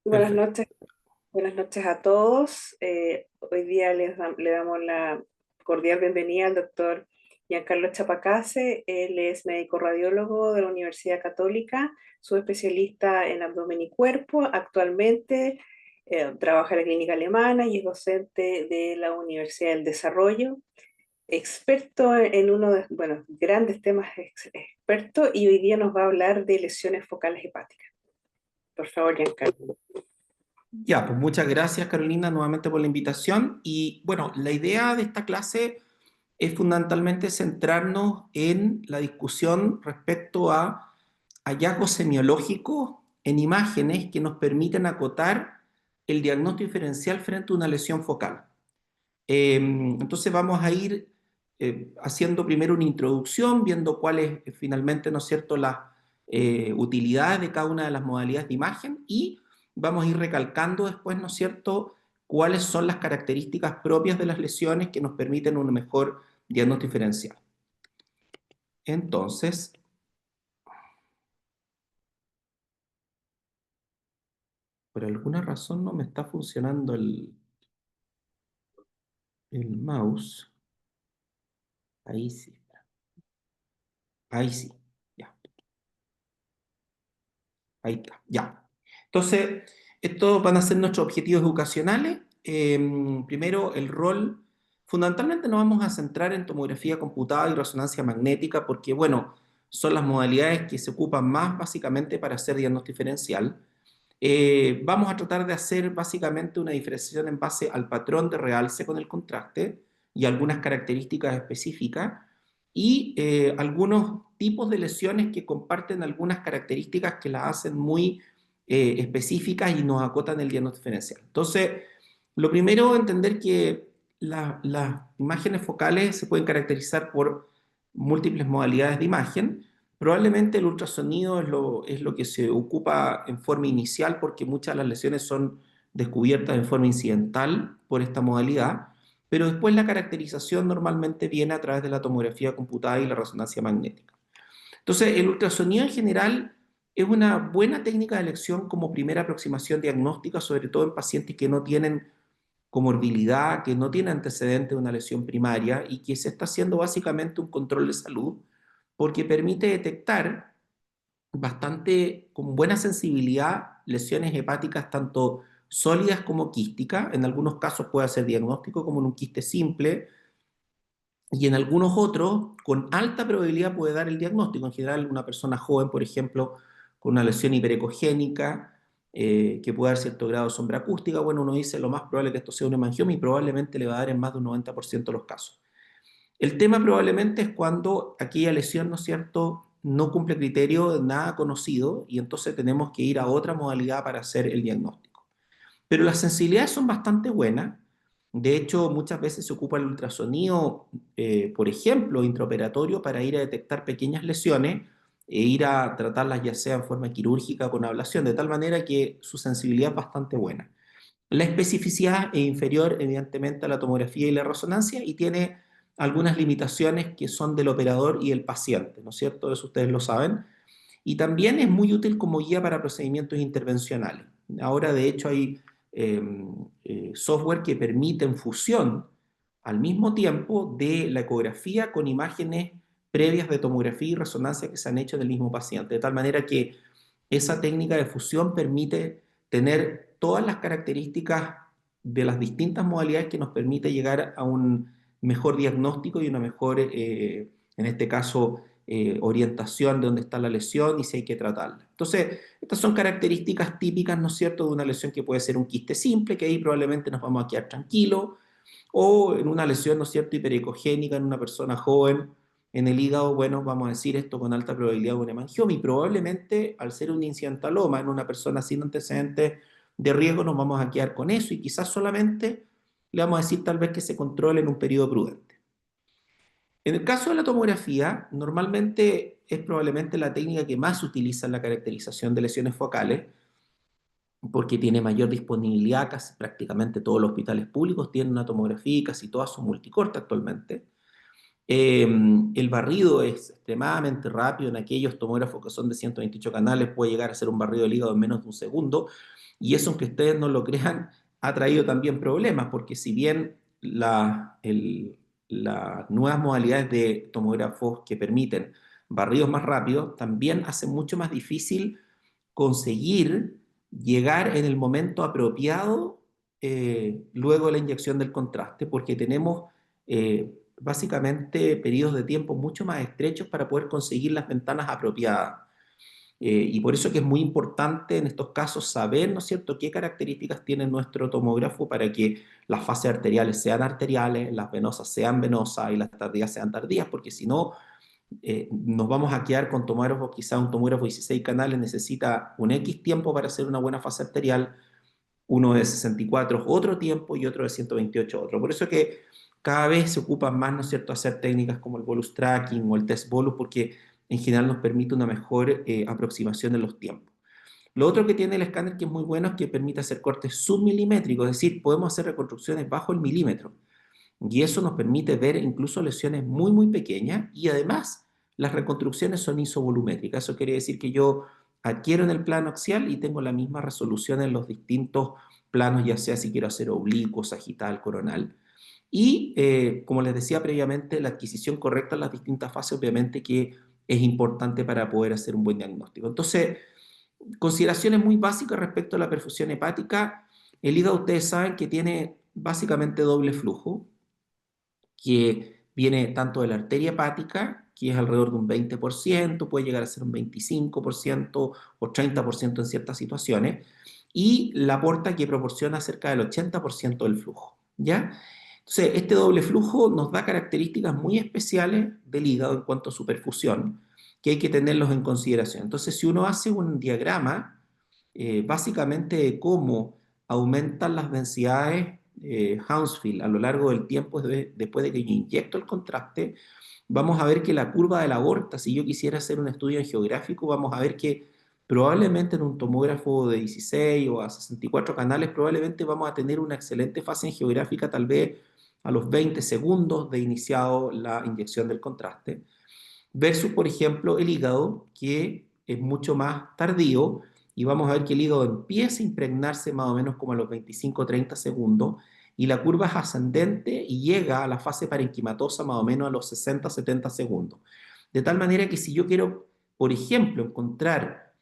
Buenas Perfecto. noches, buenas noches a todos. Hoy día le damos la cordial bienvenida al doctor Giancarlo Chapacase. Él es médico radiólogo de la Universidad Católica, subespecialista en abdomen y cuerpo. Actualmente trabaja en la clínica alemana y es docente de la Universidad del Desarrollo. Experto en uno de, bueno, grandes temas, experto, y hoy día nos va a hablar de lesiones focales hepáticas. Por favor, Giancarlo. Ya, pues muchas gracias Carolina nuevamente por la invitación. Y bueno, la idea de esta clase es fundamentalmente centrarnos en la discusión respecto a hallazgos semiológicos en imágenes que nos permiten acotar el diagnóstico diferencial frente a una lesión focal. Entonces vamos a ir haciendo primero una introducción, viendo cuáles finalmente, ¿no es cierto?, las utilidades de cada una de las modalidades de imagen y vamos a ir recalcando después, ¿no es cierto?, cuáles son las características propias de las lesiones que nos permiten un mejor diagnóstico diferencial. Entonces, por alguna razón no me está funcionando el mouse. Ahí sí, ahí sí, ya. Ahí está, ya. Entonces, estos van a ser nuestros objetivos educacionales. Primero, el rol. Fundamentalmente nos vamos a centrar en tomografía computada y resonancia magnética porque, bueno, son las modalidades que se ocupan más básicamente para hacer diagnóstico diferencial. Vamos a tratar de hacer básicamente una diferenciación en base al patrón de realce con el contraste y algunas características específicas y algunos tipos de lesiones que comparten algunas características que las hacen muy específicas y nos acotan el diagnóstico diferencial. Entonces, lo primero, entender que las imágenes focales se pueden caracterizar por múltiples modalidades de imagen. Probablemente el ultrasonido es lo que se ocupa en forma inicial porque muchas de las lesiones son descubiertas en forma incidental por esta modalidad, pero después la caracterización normalmente viene a través de la tomografía computada y la resonancia magnética. Entonces, el ultrasonido en general es una buena técnica de elección como primera aproximación diagnóstica, sobre todo en pacientes que no tienen comorbilidad, que no tienen antecedente de una lesión primaria y que se está haciendo básicamente un control de salud porque permite detectar bastante con buena sensibilidad lesiones hepáticas tanto sólidas como quísticas. En algunos casos puede hacer diagnóstico como en un quiste simple y en algunos otros con alta probabilidad puede dar el diagnóstico. En general, una persona joven, por ejemplo, con una lesión hiperecogénica, que puede dar cierto grado de sombra acústica, bueno, uno dice lo más probable es que esto sea un hemangioma y probablemente le va a dar en más de un 90% de los casos. El tema probablemente es cuando aquella lesión, ¿no es cierto?, no cumple criterio de nada conocido y entonces tenemos que ir a otra modalidad para hacer el diagnóstico. Pero las sensibilidades son bastante buenas. De hecho, muchas veces se ocupa el ultrasonido, por ejemplo, intraoperatorio para ir a detectar pequeñas lesiones e ir a tratarlas ya sea en forma quirúrgica o con ablación, de tal manera que su sensibilidad es bastante buena. La especificidad es inferior, evidentemente, a la tomografía y la resonancia y tiene algunas limitaciones que son del operador y el paciente, ¿no es cierto? Eso ustedes lo saben. Y también es muy útil como guía para procedimientos intervencionales. Ahora, de hecho, hay eh, software que permiten fusión al mismo tiempo de la ecografía con imágenes previas de tomografía y resonancia que se han hecho del mismo paciente, de tal manera que esa técnica de fusión permite tener todas las características de las distintas modalidades que nos permite llegar a un mejor diagnóstico y una mejor, en este caso, orientación de dónde está la lesión y si hay que tratarla. Entonces, estas son características típicas, ¿no es cierto?, de una lesión que puede ser un quiste simple, que ahí probablemente nos vamos a quedar tranquilos, o en una lesión, ¿no es cierto?, hiperecogénica en una persona joven, en el hígado, bueno, vamos a decir esto con alta probabilidad de un hemangioma, y probablemente al ser un incidentaloma en una persona sin antecedentes de riesgo nos vamos a quedar con eso y quizás solamente le vamos a decir tal vez que se controle en un periodo prudente. En el caso de la tomografía, normalmente es probablemente la técnica que más se utiliza en la caracterización de lesiones focales, porque tiene mayor disponibilidad, casi prácticamente todos los hospitales públicos tienen una tomografía y casi todas son multicorte actualmente. El barrido es extremadamente rápido en aquellos tomógrafos que son de 128 canales, puede llegar a ser un barrido del hígado en menos de un segundo, y eso, aunque ustedes no lo crean, ha traído también problemas, porque si bien las nuevas modalidades de tomógrafos que permiten barridos más rápidos, también hace mucho más difícil conseguir llegar en el momento apropiado luego de la inyección del contraste, porque tenemos básicamente periodos de tiempo mucho más estrechos para poder conseguir las ventanas apropiadas. Y por eso que es muy importante en estos casos saber, ¿no es cierto?, qué características tiene nuestro tomógrafo para que las fases arteriales sean arteriales, las venosas sean venosas y las tardías sean tardías, porque si no, nos vamos a quedar con tomógrafos, quizá un tomógrafo de 16 canales necesita un X tiempo para hacer una buena fase arterial, uno de 64 otro tiempo y otro de 128 otro. Por eso que cada vez se ocupan más, ¿no es cierto?, hacer técnicas como el bolus tracking o el test bolus, porque en general nos permite una mejor aproximación de los tiempos. Lo otro que tiene el escáner que es muy bueno es que permite hacer cortes submilimétricos, es decir, podemos hacer reconstrucciones bajo el milímetro. Y eso nos permite ver incluso lesiones muy, muy pequeñas y además las reconstrucciones son isovolumétricas. Eso quiere decir que yo adquiero en el plano axial y tengo la misma resolución en los distintos planos, ya sea si quiero hacer oblicuo, sagital, coronal. Y como les decía previamente, la adquisición correcta en las distintas fases obviamente que es importante para poder hacer un buen diagnóstico. Entonces, consideraciones muy básicas respecto a la perfusión hepática. El hígado, ustedes saben que tiene básicamente doble flujo, que viene tanto de la arteria hepática, que es alrededor de un 20%, puede llegar a ser un 25% o 30% en ciertas situaciones, y la porta, que proporciona cerca del 80% del flujo, ¿ya? Entonces, este doble flujo nos da características muy especiales del hígado en cuanto a su perfusión, que hay que tenerlos en consideración. Entonces, si uno hace un diagrama, básicamente de cómo aumentan las densidades Hounsfield a lo largo del tiempo después de que yo inyecto el contraste, vamos a ver que la curva de la aorta, si yo quisiera hacer un estudio geográfico, vamos a ver que probablemente en un tomógrafo de 16 o a 64 canales, probablemente vamos a tener una excelente fase geográfica tal vez a los 20 segundos de iniciado la inyección del contraste, versus, por ejemplo, el hígado, que es mucho más tardío, y vamos a ver que el hígado empieza a impregnarse más o menos como a los 25 o 30 segundos, y la curva es ascendente y llega a la fase parenquimatosa más o menos a los 60 70 segundos. De tal manera que si yo quiero, por ejemplo, encontrar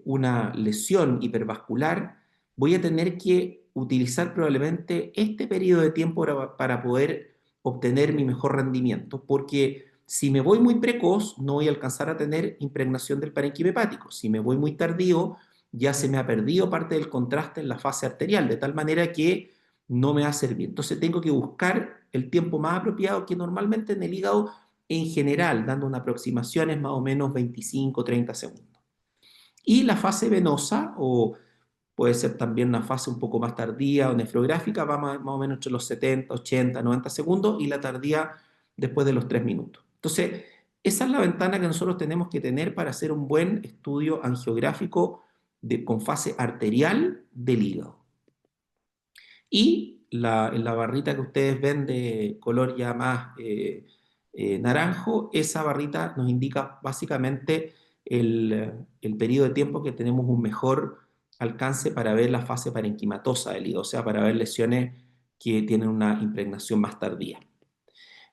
una lesión hipervascular, voy a tener que utilizar probablemente este periodo de tiempo para poder obtener mi mejor rendimiento, porque si me voy muy precoz, no voy a alcanzar a tener impregnación del parénquima hepático. Si me voy muy tardío, ya se me ha perdido parte del contraste en la fase arterial, de tal manera que no me va a servir. Entonces tengo que buscar el tiempo más apropiado, que normalmente en el hígado, en general, dando una aproximación, es más o menos 25 30 segundos. Y la fase venosa, o puede ser también una fase un poco más tardía o nefrográfica, va más o menos entre los 70 80 90 segundos, y la tardía después de los 3 minutos. Entonces, esa es la ventana que nosotros tenemos que tener para hacer un buen estudio angiográfico con fase arterial del hígado. Y en la barrita que ustedes ven de color ya más naranjo, esa barrita nos indica básicamente el periodo de tiempo que tenemos un mejor alcance para ver la fase parenquimatosa del hígado, o sea, para ver lesiones que tienen una impregnación más tardía.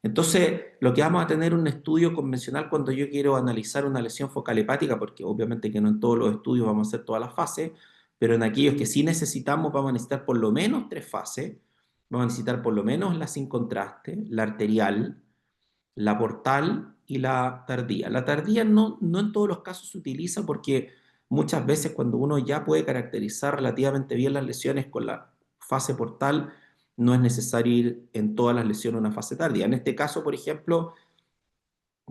Entonces, lo que vamos a tener un estudio convencional cuando yo quiero analizar una lesión focal hepática, porque obviamente que no en todos los estudios vamos a hacer todas las fases, pero en aquellos que sí necesitamos, vamos a necesitar por lo menos 3 fases. Vamos a necesitar por lo menos la sin contraste, la arterial, la portal y la tardía. La tardía no en todos los casos se utiliza, porque muchas veces cuando uno ya puede caracterizar relativamente bien las lesiones con la fase portal, no es necesario ir en todas las lesiones a una fase tardía. En este caso, por ejemplo,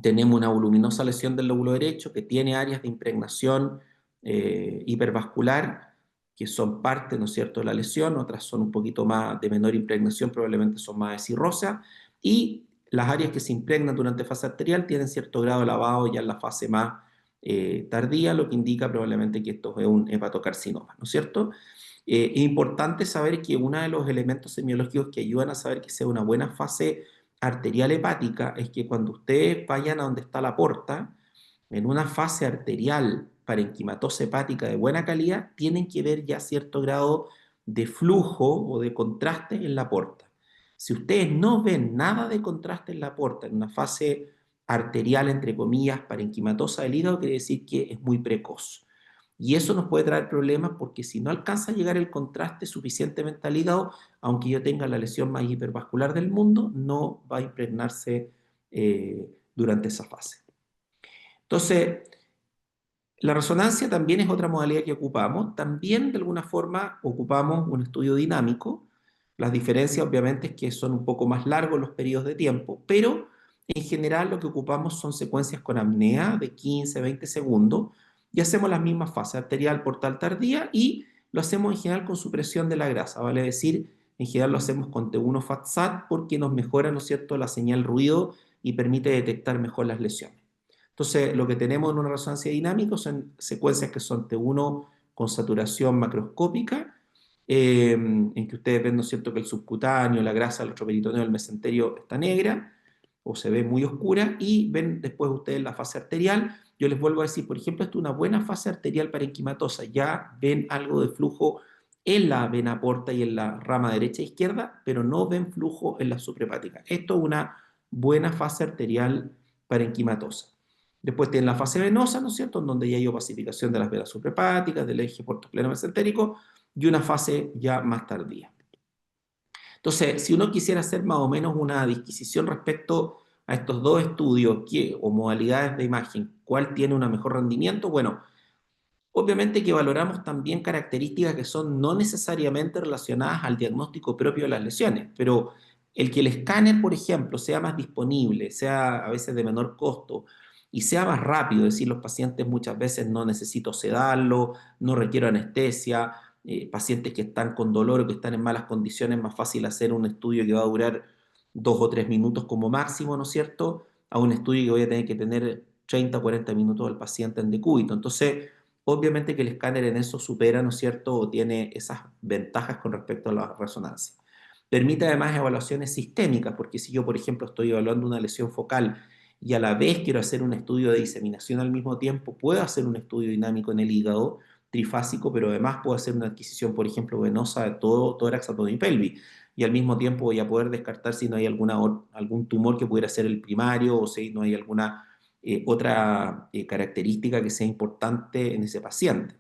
tenemos una voluminosa lesión del lóbulo derecho que tiene áreas de impregnación hipervascular, que son parte, ¿no es cierto?, de la lesión. Otras son un poquito más de menor impregnación, probablemente son más de cirrosa, y las áreas que se impregnan durante fase arterial tienen cierto grado de lavado ya en la fase más tardía, lo que indica probablemente que esto es un hepatocarcinoma, ¿no es cierto? Es importante saber que uno de los elementos semiológicos que ayudan a saber que sea una buena fase arterial hepática es que cuando ustedes vayan a donde está la porta, en una fase arterial parenquimatosa hepática de buena calidad, tienen que ver ya cierto grado de flujo o de contraste en la porta. Si ustedes no ven nada de contraste en la porta, en una fase arterial, entre comillas, parenquimatosa del hígado, quiere decir que es muy precoz. Y eso nos puede traer problemas porque si no alcanza a llegar el contraste suficientemente al hígado, aunque yo tenga la lesión más hipervascular del mundo, no va a impregnarse durante esa fase. Entonces, la resonancia también es otra modalidad que ocupamos. También de alguna forma ocupamos un estudio dinámico. Las diferencias obviamente es que son un poco más largos los periodos de tiempo, pero en general lo que ocupamos son secuencias con apnea de 15, 20 segundos y hacemos las mismas fases, arterial, portal, tardía, y lo hacemos en general con supresión de la grasa, vale decir, en general lo hacemos con T1 FAT-SAT porque nos mejora, ¿no es cierto?, la señal ruido y permite detectar mejor las lesiones. Entonces, lo que tenemos en una resonancia dinámica son secuencias que son T1 con saturación macroscópica, en que ustedes ven, ¿no es cierto?, que el subcutáneo, la grasa, el retroperitoneo del mesenterio está negra o se ve muy oscura, y ven después ustedes la fase arterial. Yo les vuelvo a decir, por ejemplo, esto es una buena fase arterial parenquimatosa, ya ven algo de flujo en la vena porta y en la rama derecha e izquierda, pero no ven flujo en la suprahepática. Esto es una buena fase arterial parenquimatosa. Después tienen la fase venosa, ¿no es cierto?, en donde ya hay opacificación de las venas suprahepáticas, del eje portopleno mesentérico, y una fase ya más tardía. Entonces, si uno quisiera hacer más o menos una disquisición respecto a estos dos estudios o modalidades de imagen, ¿cuál tiene un mejor rendimiento? Bueno, obviamente que valoramos también características que son no necesariamente relacionadas al diagnóstico propio de las lesiones, pero el que el escáner, por ejemplo, sea más disponible, sea a veces de menor costo y sea más rápido, es decir, los pacientes muchas veces no necesito sedarlo, no requiero anestesia, pacientes que están con dolor o que están en malas condiciones, más fácil hacer un estudio que va a durar 2 o 3 minutos como máximo, ¿no es cierto?, a un estudio que voy a tener que tener 30 o 40 minutos al paciente en decúbito. Entonces, obviamente que el escáner en eso supera, ¿no es cierto?, o tiene esas ventajas con respecto a la resonancia. Permite además evaluaciones sistémicas, porque si yo, por ejemplo, estoy evaluando una lesión focal y a la vez quiero hacer un estudio de diseminación al mismo tiempo, puedo hacer un estudio dinámico en el hígado trifásico, pero además puedo hacer una adquisición, por ejemplo, venosa de todo tórax, abdomen y pelvis. Y al mismo tiempo voy a poder descartar si no hay algún tumor que pudiera ser el primario o si no hay alguna otra característica que sea importante en ese paciente.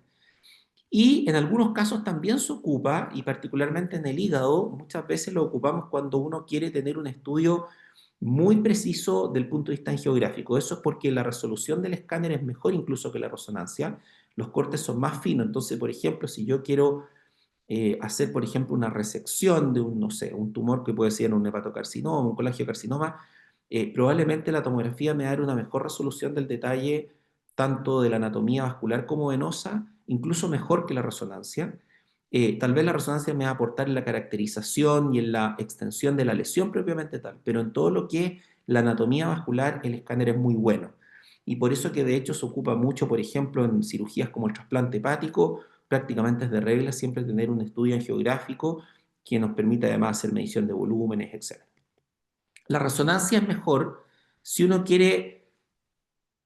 Y en algunos casos también se ocupa, y particularmente en el hígado, muchas veces lo ocupamos cuando uno quiere tener un estudio muy preciso del punto de vista angiográfico. Eso es porque la resolución del escáner es mejor incluso que la resonancia. Los cortes son más finos. Entonces, por ejemplo, si yo quiero hacer, por ejemplo, una resección de un, no sé, un tumor que puede ser un hepatocarcinoma, un colangiocarcinoma, probablemente la tomografía me va a dar una mejor resolución del detalle, tanto de la anatomía vascular como venosa, incluso mejor que la resonancia. Tal vez la resonancia me va a aportar en la caracterización y en la extensión de la lesión propiamente tal, pero en todo lo que es la anatomía vascular, el escáner es muy bueno. Y por eso que de hecho se ocupa mucho, por ejemplo, en cirugías como el trasplante hepático, prácticamente es de regla siempre tener un estudio angiográfico que nos permita además hacer medición de volúmenes, etc. La resonancia es mejor si uno quiere,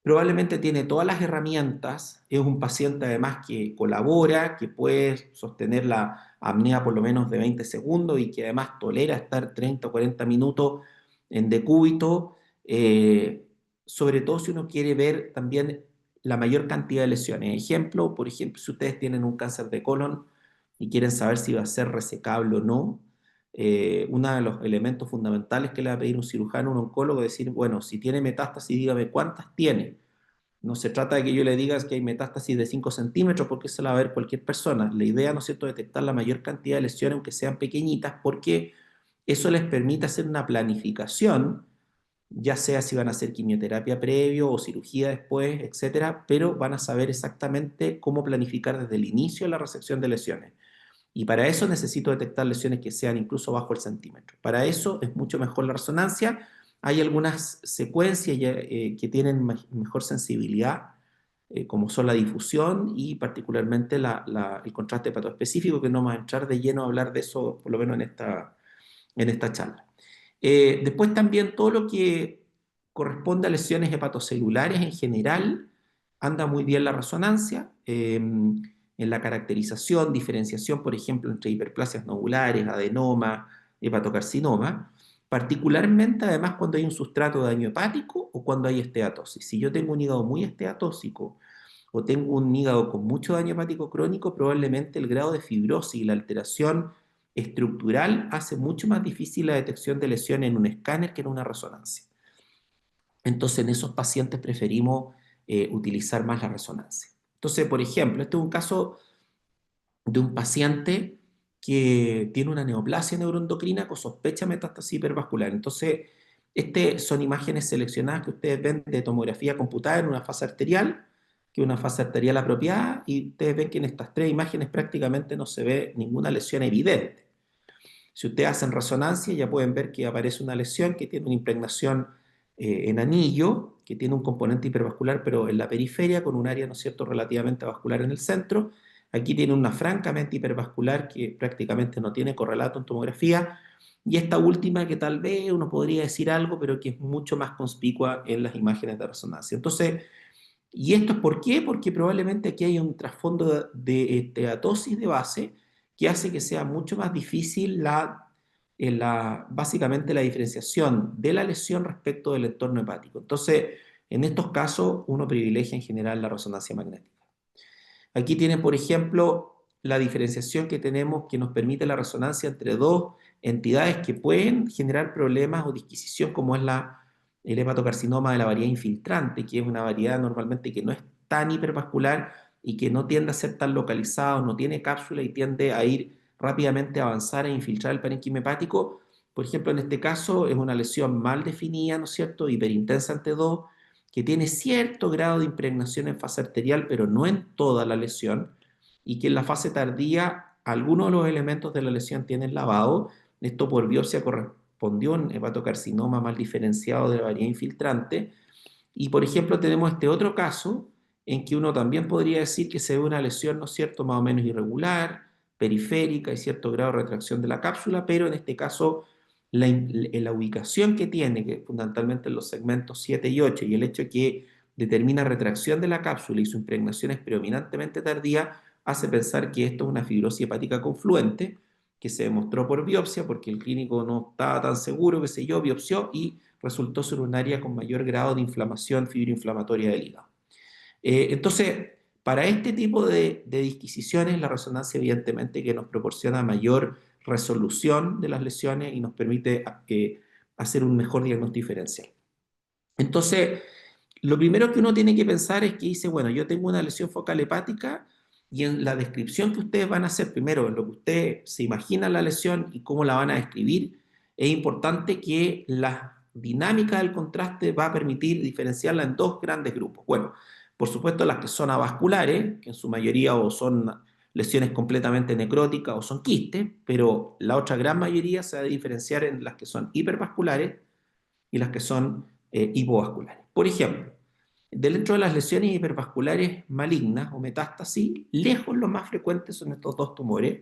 probablemente tiene todas las herramientas, es un paciente además que colabora, que puede sostener la apnea por lo menos de 20 segundos y que además tolera estar 30 o 40 minutos en decúbito, sobre todo si uno quiere ver también la mayor cantidad de lesiones. Ejemplo, por ejemplo, si ustedes tienen un cáncer de colon y quieren saber si va a ser resecable o no, uno de los elementos fundamentales que le va a pedir un cirujano, un oncólogo, es decir, bueno, si tiene metástasis, dígame cuántas tiene. No se trata de que yo le diga que hay metástasis de 5 centímetros porque eso la va a ver cualquier persona. La idea, ¿no es cierto?, es detectar la mayor cantidad de lesiones, aunque sean pequeñitas, porque eso les permite hacer una planificación, ya sea si van a hacer quimioterapia previo o cirugía después, etcétera, pero van a saber exactamente cómo planificar desde el inicio de la resección de lesiones. Y para eso necesito detectar lesiones que sean incluso bajo el centímetro. Para eso es mucho mejor la resonancia. Hay algunas secuencias que tienen mejor sensibilidad, como son la difusión y particularmente el contraste hepatoespecífico, que no vamos a entrar de lleno a hablar de eso, por lo menos en esta charla. Después también todo lo que corresponde a lesiones hepatocelulares en general, anda muy bien la resonancia, en la caracterización, diferenciación, por ejemplo, entre hiperplasias nodulares, adenoma, hepatocarcinoma, particularmente además cuando hay un sustrato de daño hepático o cuando hay esteatosis. Si yo tengo un hígado muy esteatóxico o tengo un hígado con mucho daño hepático crónico, probablemente el grado de fibrosis y la alteración estructural hace mucho más difícil la detección de lesiones en un escáner que en una resonancia. Entonces, en esos pacientes preferimos utilizar más la resonancia. Entonces, por ejemplo, este es un caso de un paciente que tiene una neoplasia neuroendocrina con sospecha de metástasis hipervascular. Entonces, son imágenes seleccionadas que ustedes ven de tomografía computada en una fase arterial, que es una fase arterial apropiada, y ustedes ven que en estas tres imágenes prácticamente no se ve ninguna lesión evidente. Si ustedes hacen resonancia, ya pueden ver que aparece una lesión que tiene una impregnación en anillo, que tiene un componente hipervascular, pero en la periferia, con un área, ¿no es cierto?, relativamente vascular en el centro. Aquí tiene una francamente hipervascular que prácticamente no tiene correlato en tomografía. Y esta última que tal vez uno podría decir algo, pero que es mucho más conspicua en las imágenes de resonancia. Entonces, ¿y esto es por qué? Porque probablemente aquí hay un trasfondo de esteatosis de base que hace que sea mucho más difícil básicamente la diferenciación de la lesión respecto del entorno hepático. Entonces, en estos casos, uno privilegia en general la resonancia magnética. Aquí tienen, por ejemplo, la diferenciación que tenemos que nos permite la resonancia entre dos entidades que pueden generar problemas o disquisición, como es el hepatocarcinoma de la variedad infiltrante, que es una variedad normalmente que no es tan hipervascular y que no tiende a ser tan localizado, no tiene cápsula y tiende a ir rápidamente a avanzar e infiltrar el parénquima hepático. Por ejemplo, en este caso es una lesión mal definida, ¿no es cierto?, hiperintensa ante dos, que tiene cierto grado de impregnación en fase arterial, pero no en toda la lesión, y que en la fase tardía algunos de los elementos de la lesión tienen lavado. Esto por biopsia correspondió a un hepatocarcinoma mal diferenciado de la variedad infiltrante. Y por ejemplo tenemos este otro caso en que uno también podría decir que se ve una lesión, ¿no es cierto?, más o menos irregular, periférica y cierto grado de retracción de la cápsula, pero en este caso la ubicación que tiene, que fundamentalmente en los segmentos 7 y 8, y el hecho que determina retracción de la cápsula y su impregnación es predominantemente tardía, hace pensar que esto es una fibrosis hepática confluente, que se demostró por biopsia, porque el clínico no estaba tan seguro, qué sé yo, biopsió y resultó ser un área con mayor grado de inflamación fibroinflamatoria del hígado. Entonces, para este tipo de disquisiciones, la resonancia evidentemente que nos proporciona mayor resolución de las lesiones y nos permite hacer un mejor diagnóstico diferencial. Entonces, lo primero que uno tiene que pensar es que dice, bueno, yo tengo una lesión focal hepática y en la descripción que ustedes van a hacer primero, en lo que usted se imagina la lesión y cómo la van a describir, es importante que la dinámica del contraste va a permitir diferenciarla en dos grandes grupos. Bueno, por supuesto las que son avasculares, que en su mayoría o son lesiones completamente necróticas o son quistes, pero la otra gran mayoría se va a diferenciar en las que son hipervasculares y las que son hipovasculares. Por ejemplo, dentro de las lesiones hipervasculares malignas o metástasis, lejos los más frecuentes son estos dos tumores,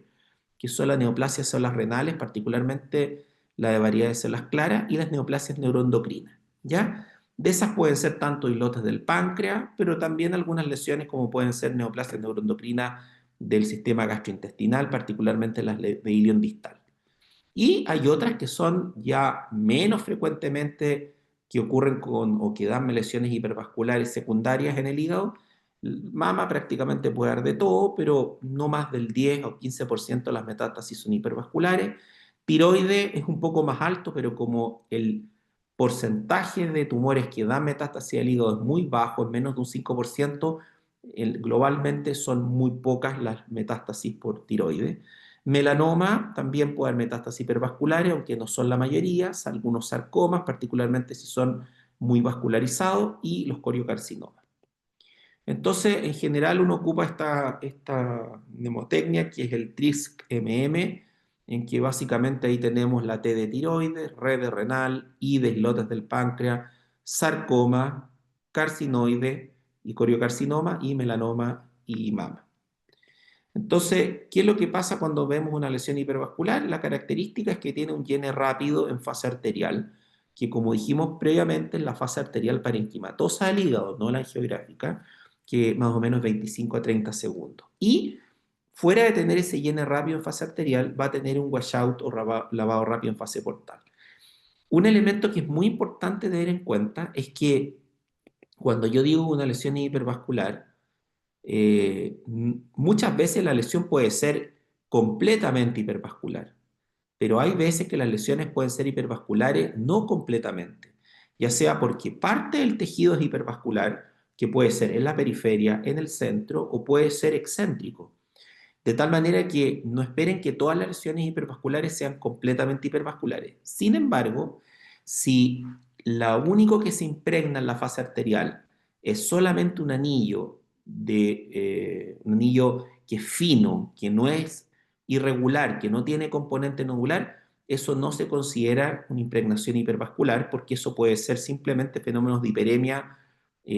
que son la neoplasia de células renales, particularmente la de variedad de células claras, y las neoplasias neuroendocrinas, ¿ya? De esas pueden ser tanto islotes del páncreas, pero también algunas lesiones como pueden ser neoplasias neuroendocrinas del sistema gastrointestinal, particularmente las de ilion distal. Y hay otras que son ya menos frecuentemente que ocurren con o que dan lesiones hipervasculares secundarias en el hígado. Mama prácticamente puede dar de todo, pero no más del 10 o 15% de las metástasis son hipervasculares. Tiroides es un poco más alto, pero como el porcentaje de tumores que dan metástasis al hígado es muy bajo, es menos de un 5%, globalmente son muy pocas las metástasis por tiroides. Melanoma también puede haber metástasis hipervasculares, aunque no son la mayoría, algunos sarcomas, particularmente si son muy vascularizados, y los coriocarcinomas. Entonces, en general, uno ocupa esta mnemotecnia, que es el TRISC-MM, en que básicamente ahí tenemos la T de tiroides, R de renal, I de islotes del páncreas, sarcoma, carcinoide y coriocarcinoma, y melanoma y mama. Entonces, ¿qué es lo que pasa cuando vemos una lesión hipervascular? La característica es que tiene un llene rápido en fase arterial, que como dijimos previamente, es la fase arterial parenquimatosa del hígado, no la angiográfica, que más o menos 25 a 30 segundos. Y fuera de tener ese llene rápido en fase arterial, va a tener un washout o lavado rápido en fase portal. Un elemento que es muy importante tener en cuenta es que cuando yo digo una lesión hipervascular, muchas veces la lesión puede ser completamente hipervascular, pero hay veces que las lesiones pueden ser hipervasculares no completamente, ya sea porque parte del tejido es hipervascular, que puede ser en la periferia, en el centro, o puede ser excéntrico. De tal manera que no esperen que todas las lesiones hipervasculares sean completamente hipervasculares. Sin embargo, si lo único que se impregna en la fase arterial es solamente un anillo que es fino, que no es irregular, que no tiene componente nodular, eso no se considera una impregnación hipervascular porque eso puede ser simplemente fenómenos de hiperemia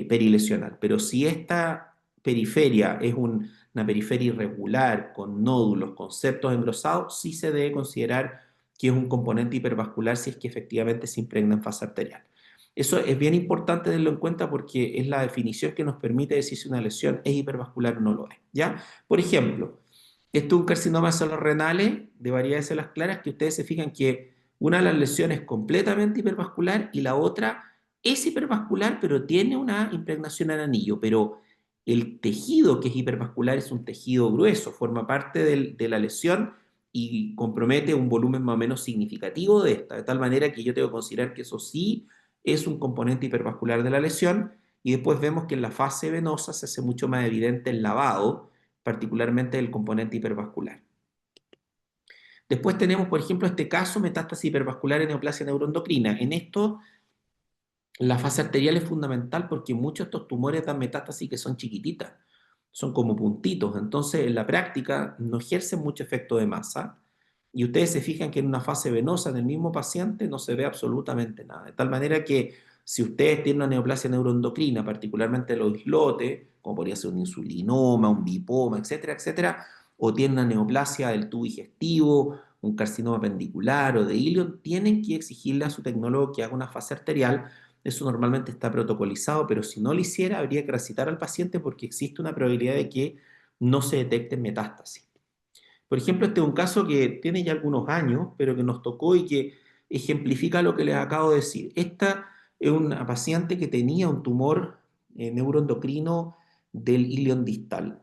perilesional. Pero si esta periferia es una periferia irregular, con nódulos, con septos engrosados, sí se debe considerar que es un componente hipervascular si es que efectivamente se impregna en fase arterial. Eso es bien importante tenerlo en cuenta porque es la definición que nos permite decir si una lesión es hipervascular o no lo es, ¿ya? Por ejemplo, esto es un carcinoma de células renales de variedad de células claras que ustedes se fijan que una de las lesiones es completamente hipervascular y la otra es hipervascular pero tiene una impregnación en anillo, pero el tejido que es hipervascular es un tejido grueso, forma parte de la lesión y compromete un volumen más o menos significativo de esta, de tal manera que yo tengo que considerar que eso sí es un componente hipervascular de la lesión y después vemos que en la fase venosa se hace mucho más evidente el lavado, particularmente del componente hipervascular. Después tenemos, por ejemplo, este caso, metástasis hipervascular en neoplasia neuroendocrina. En esto, la fase arterial es fundamental porque muchos de estos tumores dan metástasis que son chiquititas, son como puntitos. Entonces, en la práctica no ejercen mucho efecto de masa y ustedes se fijan que en una fase venosa del mismo paciente no se ve absolutamente nada. De tal manera que si ustedes tienen una neoplasia neuroendocrina, particularmente los islotes, como podría ser un insulinoma, un lipoma, etcétera, etcétera, o tienen una neoplasia del tubo digestivo, un carcinoma pendicular o de ilion, tienen que exigirle a su tecnólogo que haga una fase arterial. Eso normalmente está protocolizado, pero si no lo hiciera, habría que recitar al paciente porque existe una probabilidad de que no se detecten metástasis. Por ejemplo, este es un caso que tiene ya algunos años, pero que nos tocó y que ejemplifica lo que les acabo de decir. Esta es una paciente que tenía un tumor neuroendocrino del ilion distal.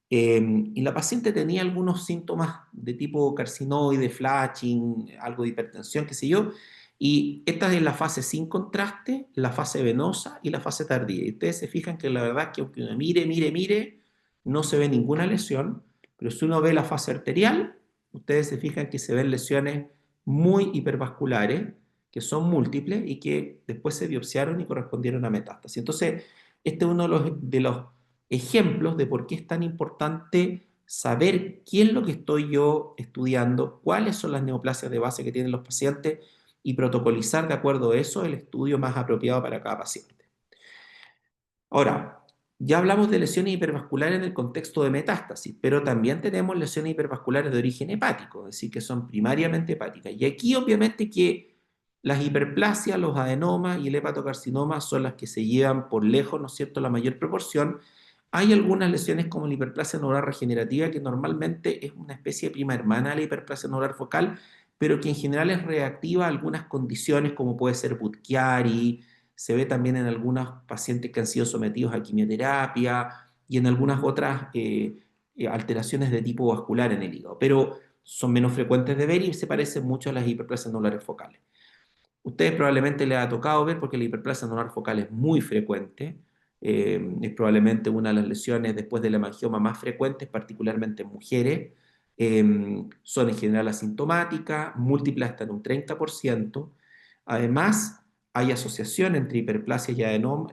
Y la paciente tenía algunos síntomas de tipo carcinoide, flashing, algo de hipertensión, qué sé yo, y esta es la fase sin contraste, la fase venosa y la fase tardía. Y ustedes se fijan que la verdad es que aunque uno mire, no se ve ninguna lesión, pero si uno ve la fase arterial, ustedes se fijan que se ven lesiones muy hipervasculares, que son múltiples y que después se biopsiaron y correspondieron a metástasis. Entonces, este es uno de los ejemplos de por qué es tan importante saber qué es lo que estoy yo estudiando, cuáles son las neoplasias de base que tienen los pacientes y protocolizar de acuerdo a eso el estudio más apropiado para cada paciente. Ahora, ya hablamos de lesiones hipervasculares en el contexto de metástasis, pero también tenemos lesiones hipervasculares de origen hepático, es decir, que son primariamente hepáticas. Y aquí obviamente que las hiperplasias, los adenomas y el hepatocarcinoma son las que se llevan por lejos, ¿no es cierto?, la mayor proporción. Hay algunas lesiones como la hiperplasia nodular regenerativa que normalmente es una especie de prima hermana de la hiperplasia nodular focal, pero que en general es reactiva a algunas condiciones como puede ser Budd-Chiari, se ve también en algunos pacientes que han sido sometidos a quimioterapia y en algunas otras alteraciones de tipo vascular en el hígado, pero son menos frecuentes de ver y se parecen mucho a las hiperplasias anulares focales. Ustedes probablemente les ha tocado ver porque la hiperplasia anular focal es muy frecuente, es probablemente una de las lesiones después del hemangioma más frecuentes, particularmente en mujeres. Son en general asintomáticas, múltiples hasta en un 30%. Además, hay asociación entre hiperplasia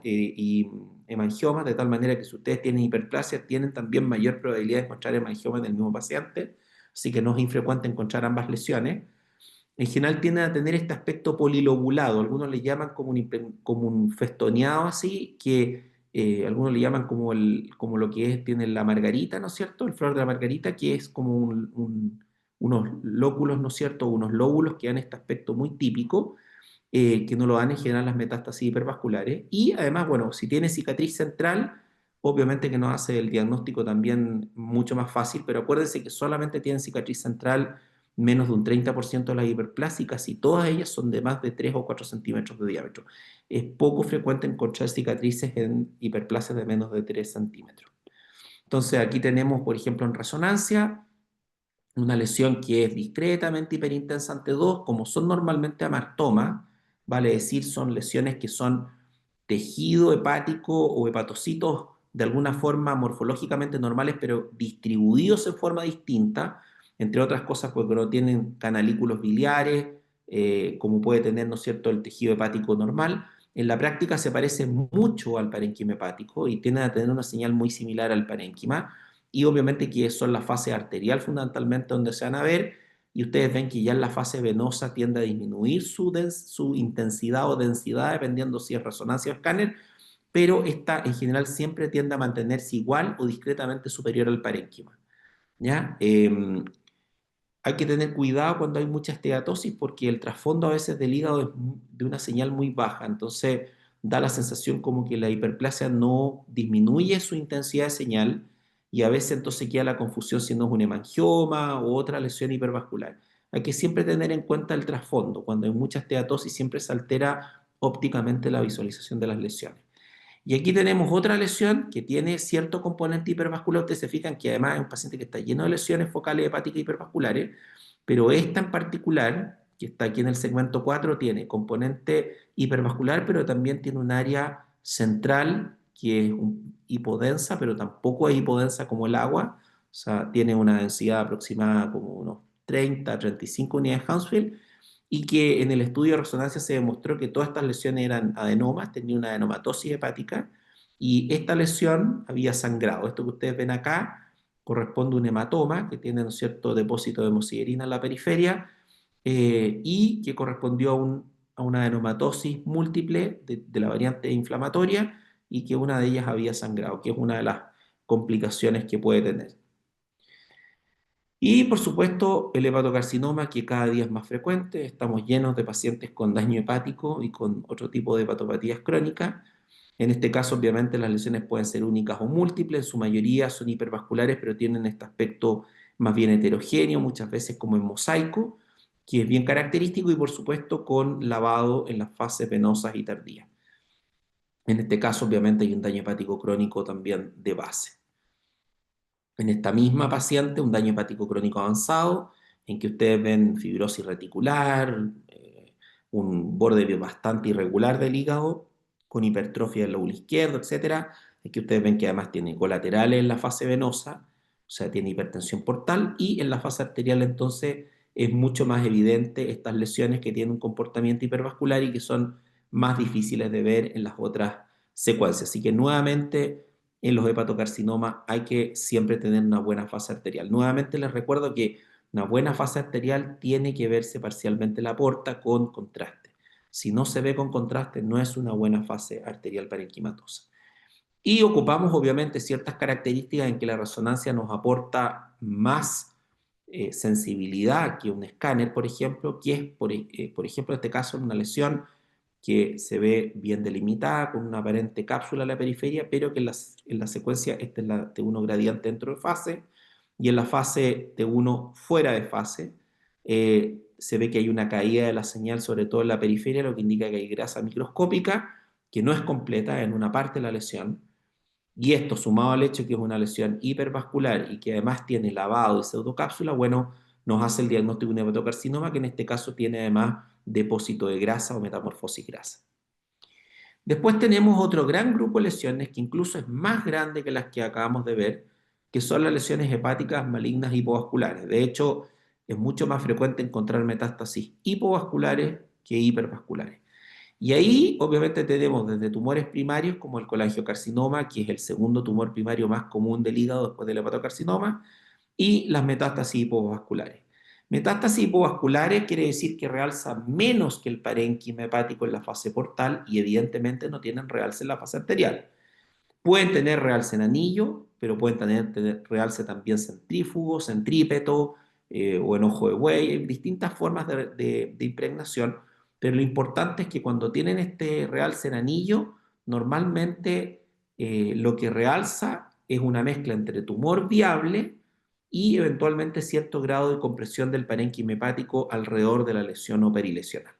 y hemangioma, de tal manera que si ustedes tienen hiperplasia, tienen también mayor probabilidad de encontrar hemangioma en el mismo paciente, así que no es infrecuente encontrar ambas lesiones. En general tienden a tener este aspecto polilobulado, algunos le llaman como un festoneado así, que algunos le llaman como lo que es, tiene la margarita, ¿no es cierto? El flor de la margarita, que es como unos lóculos, ¿no es cierto? Unos lóbulos que dan este aspecto muy típico, que no lo dan en general las metástasis hipervasculares. Y además, bueno, si tiene cicatriz central, obviamente que nos hace el diagnóstico también mucho más fácil, pero acuérdense que solamente tienen cicatriz central menos de un 30% de las hiperplásicas y todas ellas son de más de 3 o 4 centímetros de diámetro. Es poco frecuente encontrar cicatrices en hiperplasias de menos de 3 centímetros. Entonces aquí tenemos, por ejemplo, en resonancia, una lesión que es discretamente hiperintensa ante 2, como son normalmente amartomas, vale decir, son lesiones que son tejido hepático o hepatocitos de alguna forma morfológicamente normales, pero distribuidos en forma distinta, entre otras cosas porque no tienen canalículos biliares, como puede tener, ¿no es cierto?, el tejido hepático normal. En la práctica se parece mucho al parénquima hepático y tienden a tener una señal muy similar al parénquima, y obviamente que son la fase arterial fundamentalmente donde se van a ver, y ustedes ven que ya en la fase venosa tiende a disminuir su intensidad o densidad dependiendo si es resonancia o escáner, pero esta en general siempre tiende a mantenerse igual o discretamente superior al parénquima, ¿ya? Hay que tener cuidado cuando hay mucha esteatosis porque el trasfondo a veces del hígado es de una señal muy baja, entonces da la sensación como que la hiperplasia no disminuye su intensidad de señal y a veces entonces queda la confusión si no es un hemangioma o otra lesión hipervascular. Hay que siempre tener en cuenta el trasfondo. Cuando hay mucha esteatosis siempre se altera ópticamente la visualización de las lesiones. Y aquí tenemos otra lesión que tiene cierto componente hipervascular. Ustedes se fijan que además es un paciente que está lleno de lesiones focales hepáticas hipervasculares, pero esta en particular, que está aquí en el segmento 4, tiene componente hipervascular, pero también tiene un área central que es hipodensa, pero tampoco es hipodensa como el agua. O sea, tiene una densidad aproximada como unos 30, 35 unidades Hounsfield, y que en el estudio de resonancia se demostró que todas estas lesiones eran adenomas, tenía una adenomatosis hepática, y esta lesión había sangrado. Esto que ustedes ven acá corresponde a un hematoma que tiene un cierto depósito de hemosiderina en la periferia, y que correspondió a una adenomatosis múltiple de la variante inflamatoria, y que una de ellas había sangrado, que es una de las complicaciones que puede tener. Y por supuesto, el hepatocarcinoma, que cada día es más frecuente. Estamos llenos de pacientes con daño hepático y con otro tipo de hepatopatías crónicas. En este caso, obviamente, las lesiones pueden ser únicas o múltiples. En su mayoría son hipervasculares, pero tienen este aspecto más bien heterogéneo, muchas veces como en mosaico, que es bien característico, y por supuesto con lavado en las fases venosas y tardías. En este caso, obviamente, hay un daño hepático crónico también de base. En esta misma paciente, un daño hepático crónico avanzado, en que ustedes ven fibrosis reticular, un borde bastante irregular del hígado, con hipertrofia del lóbulo izquierdo, etcétera. En que ustedes ven que además tiene colaterales en la fase venosa, o sea, tiene hipertensión portal, y en la fase arterial entonces es mucho más evidente estas lesiones que tienen un comportamiento hipervascular y que son más difíciles de ver en las otras secuencias. Así que nuevamente en los hepatocarcinomas hay que siempre tener una buena fase arterial. Nuevamente les recuerdo que una buena fase arterial tiene que verse parcialmente la porta con contraste. Si no se ve con contraste, no es una buena fase arterial parenquimatosa. Y ocupamos obviamente ciertas características en que la resonancia nos aporta más sensibilidad que un escáner, por ejemplo, que es, por ejemplo, en este caso, una lesión que se ve bien delimitada, con una aparente cápsula en la periferia, pero que en la secuencia, esta es la T1 gradiente dentro de fase, y en la fase T1 fuera de fase, se ve que hay una caída de la señal, sobre todo en la periferia, lo que indica que hay grasa microscópica, que no es completa en una parte de la lesión, y esto sumado al hecho que es una lesión hipervascular y que además tiene lavado y pseudocápsula, bueno, nos hace el diagnóstico de un hepatocarcinoma, que en este caso tiene además depósito de grasa o metamorfosis grasa. Después tenemos otro gran grupo de lesiones que incluso es más grande que las que acabamos de ver, que son las lesiones hepáticas malignas hipovasculares. De hecho, es mucho más frecuente encontrar metástasis hipovasculares que hipervasculares. Y ahí obviamente tenemos desde tumores primarios como el colangiocarcinoma, que es el segundo tumor primario más común del hígado después del hepatocarcinoma, y las metástasis hipovasculares. Metástasis hipovasculares quiere decir que realza menos que el parénquima hepático en la fase portal y evidentemente no tienen realce en la fase arterial. Pueden tener realce en anillo, pero pueden tener realce también centrífugo, centrípeto o en ojo de buey. Hay distintas formas de impregnación, pero lo importante es que cuando tienen este realce en anillo, normalmente lo que realza es una mezcla entre tumor viable y eventualmente cierto grado de compresión del parénquima hepático alrededor de la lesión o perilesional.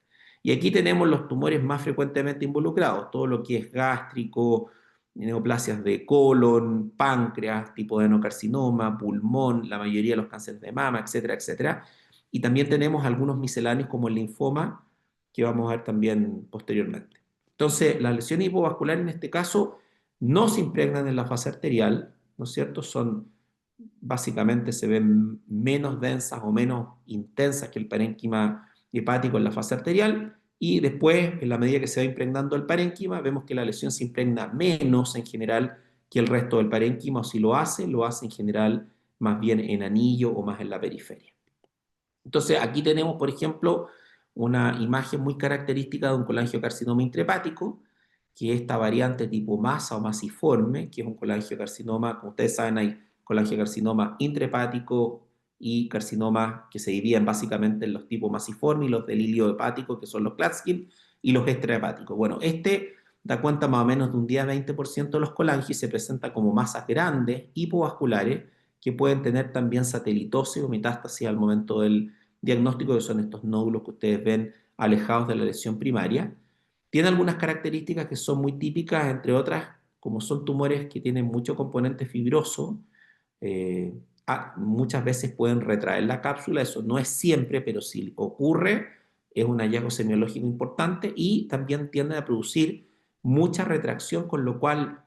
Y aquí tenemos los tumores más frecuentemente involucrados, todo lo que es gástrico, neoplasias de colon, páncreas, tipo de adenocarcinoma, pulmón, la mayoría de los cánceres de mama, etcétera, etcétera. Y también tenemos algunos misceláneos como el linfoma, que vamos a ver también posteriormente. Entonces, las lesiones hipovasculares en este caso no se impregnan en la fase arterial, ¿no es cierto? Son, básicamente se ven menos densas o menos intensas que el parénquima hepático en la fase arterial, y después, en la medida que se va impregnando el parénquima, vemos que la lesión se impregna menos en general que el resto del parénquima, o si lo hace en general más bien en anillo o más en la periferia. Entonces, aquí tenemos, por ejemplo, una imagen muy característica de un colangiocarcinoma intrahepático, que es esta variante tipo masa o masiforme, que es un colangiocarcinoma, como ustedes saben, hay colangiocarcinoma intrahepático y carcinomas que se dividen básicamente en los tipos masiformes y los del hilio hepático, que son los Klatskin, y los extrahepáticos. Bueno, este da cuenta más o menos de un 10-20% de los colangios y se presenta como masas grandes, hipovasculares, que pueden tener también satelitosis o metástasis al momento del diagnóstico, que son estos nódulos que ustedes ven alejados de la lesión primaria. Tiene algunas características que son muy típicas, entre otras, como son tumores que tienen mucho componente fibroso, eh, muchas veces pueden retraer la cápsula, eso no es siempre, pero si ocurre, es un hallazgo semiológico importante, y también tienden a producir mucha retracción, con lo cual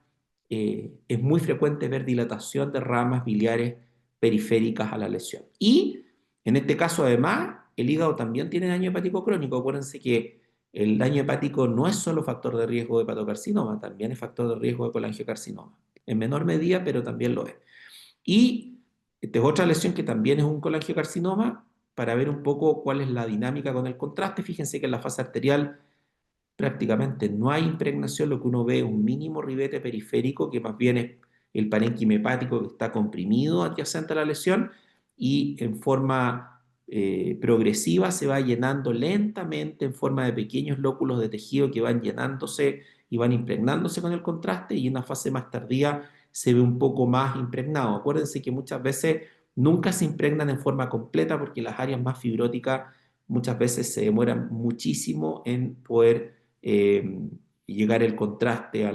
es muy frecuente ver dilatación de ramas biliares periféricas a la lesión. Y en este caso, además, el hígado también tiene daño hepático crónico. Acuérdense que el daño hepático no es solo factor de riesgo de hepatocarcinoma, también es factor de riesgo de colangiocarcinoma. En menor medida, pero también lo es. Y esta es otra lesión que también es un colangiocarcinoma, para ver un poco cuál es la dinámica con el contraste. Fíjense que en la fase arterial prácticamente no hay impregnación, lo que uno ve es un mínimo ribete periférico, que más bien es el parénquima hepático que está comprimido adyacente a la lesión, y en forma progresiva se va llenando lentamente en forma de pequeños lóculos de tejido que van llenándose y van impregnándose con el contraste, y en una fase más tardía se ve un poco más impregnado. Acuérdense que muchas veces nunca se impregnan en forma completa, porque las áreas más fibróticas muchas veces se demoran muchísimo en poder llegar el contraste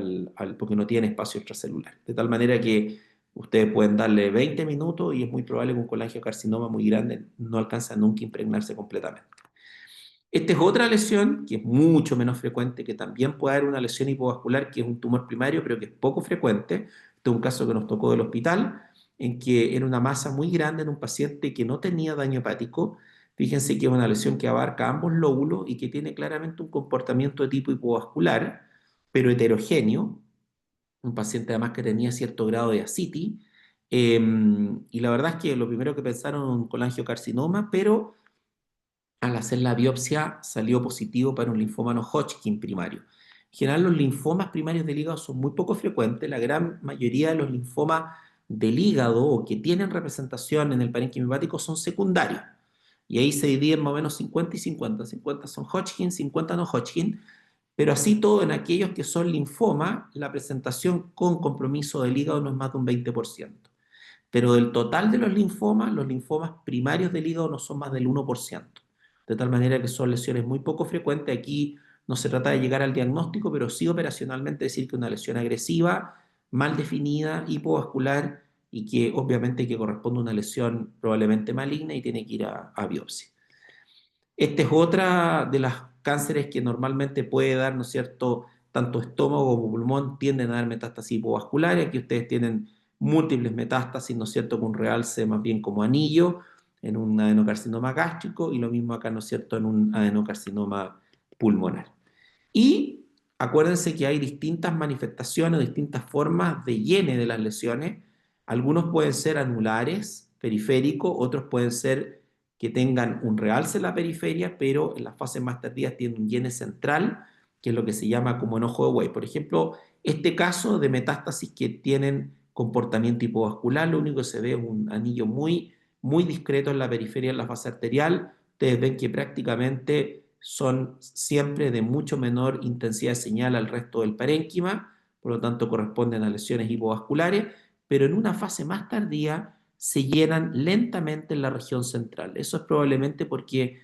porque no tiene espacio extracelular. De tal manera que ustedes pueden darle 20 minutos y es muy probable que un colangiocarcinoma muy grande no alcance a nunca impregnarse completamente. Esta es otra lesión que es mucho menos frecuente, que también puede haber una lesión hipovascular, que es un tumor primario, pero que es poco frecuente. Este es un caso que nos tocó del hospital, en que era una masa muy grande en un paciente que no tenía daño hepático. Fíjense que es una lesión que abarca ambos lóbulos y que tiene claramente un comportamiento de tipo hipovascular, pero heterogéneo. Un paciente además que tenía cierto grado de ascitis. Y la verdad es que lo primero que pensaron en un colangiocarcinoma, pero al hacer la biopsia salió positivo para un linfoma no Hodgkin primario. En general, los linfomas primarios del hígado son muy poco frecuentes. La gran mayoría de los linfomas del hígado, o que tienen representación en el parénquima hepático, son secundarios. Y ahí se dividen más o menos 50 y 50. 50 son Hodgkin, 50 no Hodgkin. Pero así todo, en aquellos que son linfoma, la presentación con compromiso del hígado no es más de un 20%. Pero del total de los linfomas primarios del hígado no son más del 1%. De tal manera que son lesiones muy poco frecuentes. Aquí no se trata de llegar al diagnóstico, pero sí operacionalmente decir que una lesión agresiva, mal definida, hipovascular, y que obviamente que corresponde a una lesión probablemente maligna y tiene que ir a biopsia. Esta es otra de las cánceres que normalmente puede dar, ¿no es cierto? Tanto estómago como pulmón tienden a dar metástasis hipovasculares. Aquí ustedes tienen múltiples metástasis, ¿no es cierto?, con realce más bien como anillo en un adenocarcinoma gástrico, y lo mismo acá, ¿no es cierto?, en un adenocarcinoma pulmonar. Y acuérdense que hay distintas manifestaciones, distintas formas de llene de las lesiones. Algunos pueden ser anulares, periféricos, otros pueden ser que tengan un realce en la periferia, pero en las fases más tardías tienen un llene central, que es lo que se llama como enojo de buey. Por ejemplo, este caso de metástasis que tienen comportamiento hipovascular, lo único que se ve es un anillo muy, muy discreto en la periferia, en la fase arterial. Ustedes ven que prácticamente son siempre de mucho menor intensidad de señal al resto del parénquima, por lo tanto corresponden a lesiones hipovasculares, pero en una fase más tardía se llenan lentamente en la región central. Eso es probablemente porque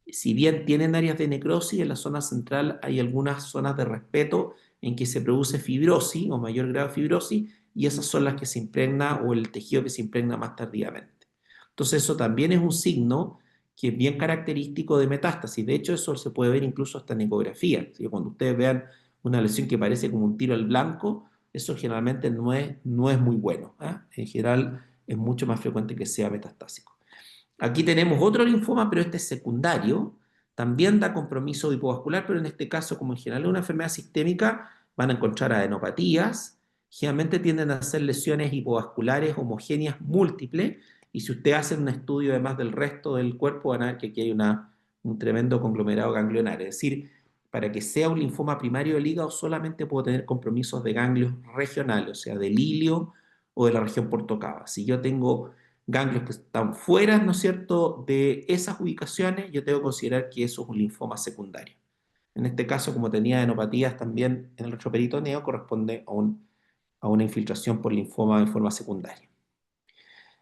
si bien tienen áreas de necrosis, en la zona central hay algunas zonas de respeto en que se produce fibrosis o mayor grado de fibrosis, y esas son las que se impregna o el tejido que se impregna más tardíamente. Entonces eso también es un signo que es bien característico de metástasis. De hecho, eso se puede ver incluso hasta en ecografía. ¿Sí? Cuando ustedes vean una lesión que parece como un tiro al blanco, eso generalmente no es muy bueno. ¿Eh? En general es mucho más frecuente que sea metastásico. Aquí tenemos otro linfoma, pero este es secundario. También da compromiso hipovascular, pero en este caso, como en general es una enfermedad sistémica, van a encontrar adenopatías. Generalmente tienden a ser lesiones hipovasculares homogéneas múltiples. Y si usted hace un estudio además del resto del cuerpo, van a ver que aquí hay un tremendo conglomerado ganglionar. Es decir, para que sea un linfoma primario del hígado, solamente puedo tener compromisos de ganglios regionales, o sea, del ilio o de la región portocava. Si yo tengo ganglios que están fuera, ¿no es cierto?, de esas ubicaciones, yo tengo que considerar que eso es un linfoma secundario. En este caso, como tenía adenopatías también en el retroperitoneo, corresponde a una infiltración por linfoma de forma secundaria.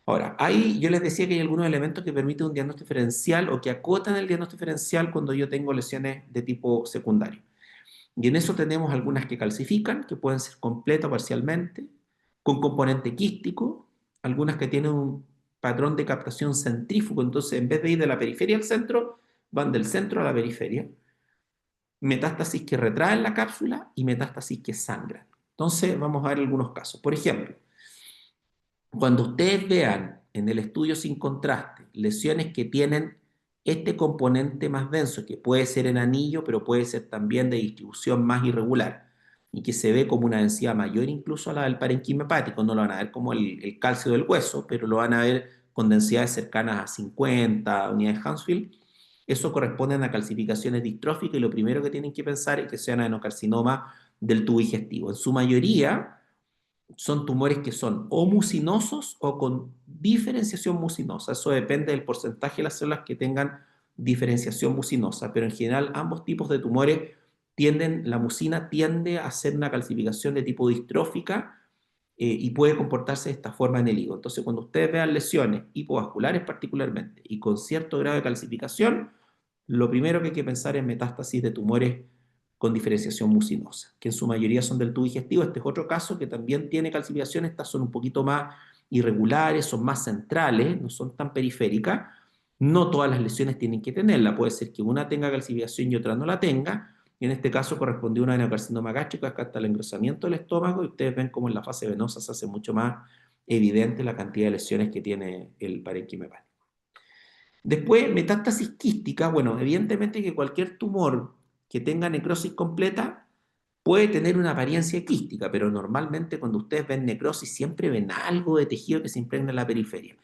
Ahora, ahí yo les decía que hay algunos elementos que permiten un diagnóstico diferencial o que acotan el diagnóstico diferencial cuando yo tengo lesiones de tipo secundario. Y en eso tenemos algunas que calcifican, que pueden ser completas o parcialmente, con componente quístico, algunas que tienen un patrón de captación centrífugo, entonces en vez de ir de la periferia al centro, van del centro a la periferia, metástasis que retraen la cápsula y metástasis que sangran. Entonces vamos a ver algunos casos. Por ejemplo, cuando ustedes vean en el estudio sin contraste lesiones que tienen este componente más denso, que puede ser en anillo, pero puede ser también de distribución más irregular, y que se ve como una densidad mayor incluso a la del parenquima hepático, no lo van a ver como el calcio del hueso, pero lo van a ver con densidades cercanas a 50 unidades Hounsfield. Eso corresponde a calcificaciones distróficas, y lo primero que tienen que pensar es que sean adenocarcinoma del tubo digestivo. En su mayoría son tumores que son o mucinosos o con diferenciación mucinosa. Eso depende del porcentaje de las células que tengan diferenciación mucinosa, pero en general ambos tipos de tumores la mucina tiende a ser una calcificación de tipo distrófica, y puede comportarse de esta forma en el hígado. Entonces, cuando ustedes vean lesiones hipovasculares particularmente y con cierto grado de calcificación, lo primero que hay que pensar es metástasis de tumores con diferenciación mucinosa, que en su mayoría son del tubo digestivo. Este es otro caso que también tiene calcificación. Estas son un poquito más irregulares, son más centrales, no son tan periféricas. No todas las lesiones tienen que tenerla. Puede ser que una tenga calcificación y otra no la tenga. Y en este caso correspondió a un adenocarcinoma gástrico, acá está el engrosamiento del estómago, y ustedes ven cómo en la fase venosa se hace mucho más evidente la cantidad de lesiones que tiene el parénquima hepático. Después, metástasis quística. Bueno, evidentemente que cualquier tumor que tenga necrosis completa puede tener una apariencia quística, pero normalmente cuando ustedes ven necrosis siempre ven algo de tejido que se impregna en la periferia.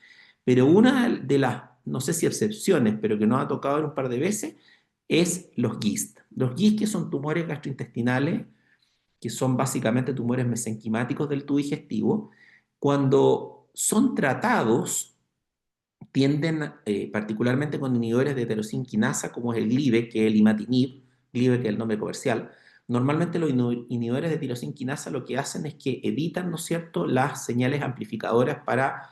Pero una de las, no sé si excepciones, pero que nos ha tocado ver un par de veces, es los GIST. Los GIST, que son tumores gastrointestinales, que son básicamente tumores mesenquimáticos del tubo digestivo, cuando son tratados tienden, particularmente con inhibidores de heterosinquinasa, como es el GLIVE, que es el imatinib, GLIVE que es el nombre comercial. Normalmente los inhibidores de tirosinquinasa lo que hacen es que evitan, ¿no es cierto?, las señales amplificadoras para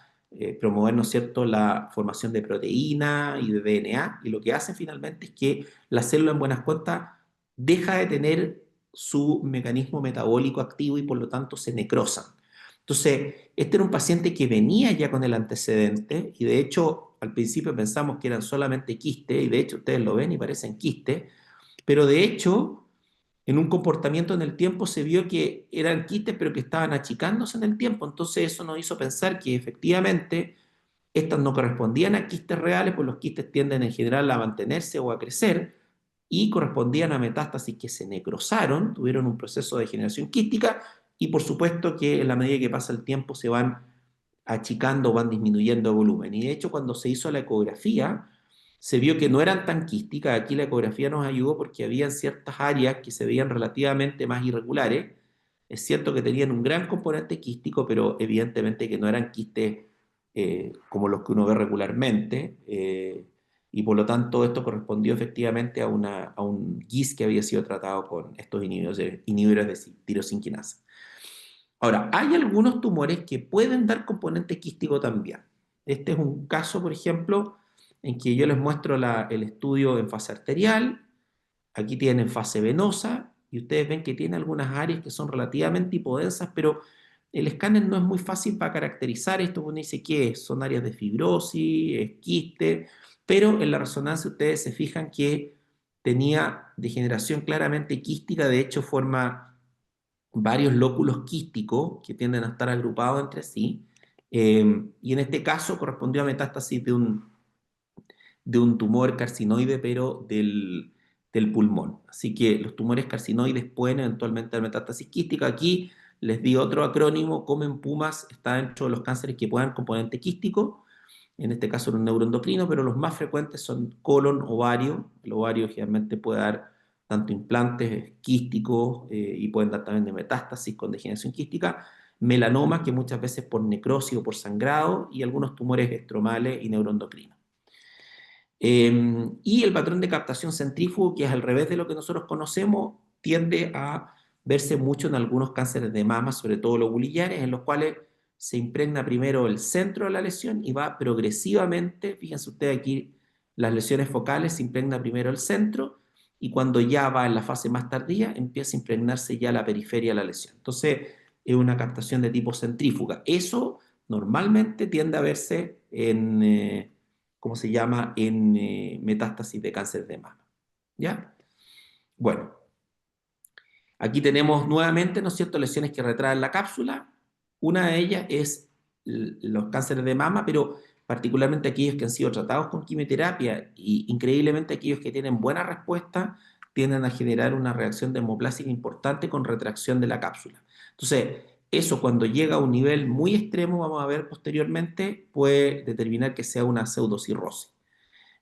promover, ¿no es cierto?, la formación de proteína y de DNA, y lo que hacen finalmente es que la célula en buenas cuentas deja de tener su mecanismo metabólico activo y por lo tanto se necrosan. Entonces, este era un paciente que venía ya con el antecedente, y de hecho al principio pensamos que eran solamente quistes, y de hecho ustedes lo ven y parecen quistes, pero de hecho en un comportamiento en el tiempo se vio que eran quistes pero que estaban achicándose en el tiempo. Entonces eso nos hizo pensar que efectivamente estas no correspondían a quistes reales, pues los quistes tienden en general a mantenerse o a crecer, y correspondían a metástasis que se necrosaron, tuvieron un proceso de degeneración quística, y por supuesto que en la medida que pasa el tiempo se van achicando, van disminuyendo de volumen. Y de hecho cuando se hizo la ecografía, se vio que no eran tan quísticas. Aquí la ecografía nos ayudó porque había ciertas áreas que se veían relativamente más irregulares. Es cierto que tenían un gran componente quístico, pero evidentemente que no eran quistes como los que uno ve regularmente. Y por lo tanto esto correspondió efectivamente a un GIS que había sido tratado con estos inhibidores de tirosinquinasa. Ahora, hay algunos tumores que pueden dar componente quístico también. Este es un caso, por ejemplo, en que yo les muestro el estudio en fase arterial. Aquí tienen fase venosa y ustedes ven que tiene algunas áreas que son relativamente hipodensas, pero el escáner no es muy fácil para caracterizar esto. Uno dice que son áreas de fibrosis, es quiste, pero en la resonancia ustedes se fijan que tenía degeneración claramente quística. De hecho forma varios lóculos quísticos que tienden a estar agrupados entre sí, y en este caso correspondió a metástasis de un tumor carcinoide, pero del pulmón. Así que los tumores carcinoides pueden eventualmente dar metástasis quística. Aquí les di otro acrónimo: Comen Pumas está dentro de los cánceres que puedan componente quístico, en este caso en un neuroendocrino, pero los más frecuentes son colon, ovario. El ovario generalmente puede dar tanto implantes quísticos, y pueden dar también de metástasis con degeneración quística, melanoma, que muchas veces por necrosis o por sangrado, y algunos tumores estromales y neuroendocrinos. Y el patrón de captación centrífugo, que es al revés de lo que nosotros conocemos, tiende a verse mucho en algunos cánceres de mama, sobre todo lobularios, en los cuales se impregna primero el centro de la lesión y va progresivamente. Fíjense ustedes aquí, las lesiones focales, se impregna primero el centro, y cuando ya va en la fase más tardía, empieza a impregnarse ya la periferia de la lesión. Entonces, es una captación de tipo centrífuga. Eso normalmente tiende a verse en ¿cómo se llama?, en metástasis de cáncer de mama. ¿Ya? Bueno, aquí tenemos nuevamente, ¿no es cierto?, lesiones que retraen la cápsula. Una de ellas es los cánceres de mama, pero particularmente aquellos que han sido tratados con quimioterapia, y increíblemente aquellos que tienen buena respuesta tienden a generar una reacción dermoplásica importante con retracción de la cápsula. Entonces, eso cuando llega a un nivel muy extremo, vamos a ver posteriormente, puede determinar que sea una pseudocirrosis.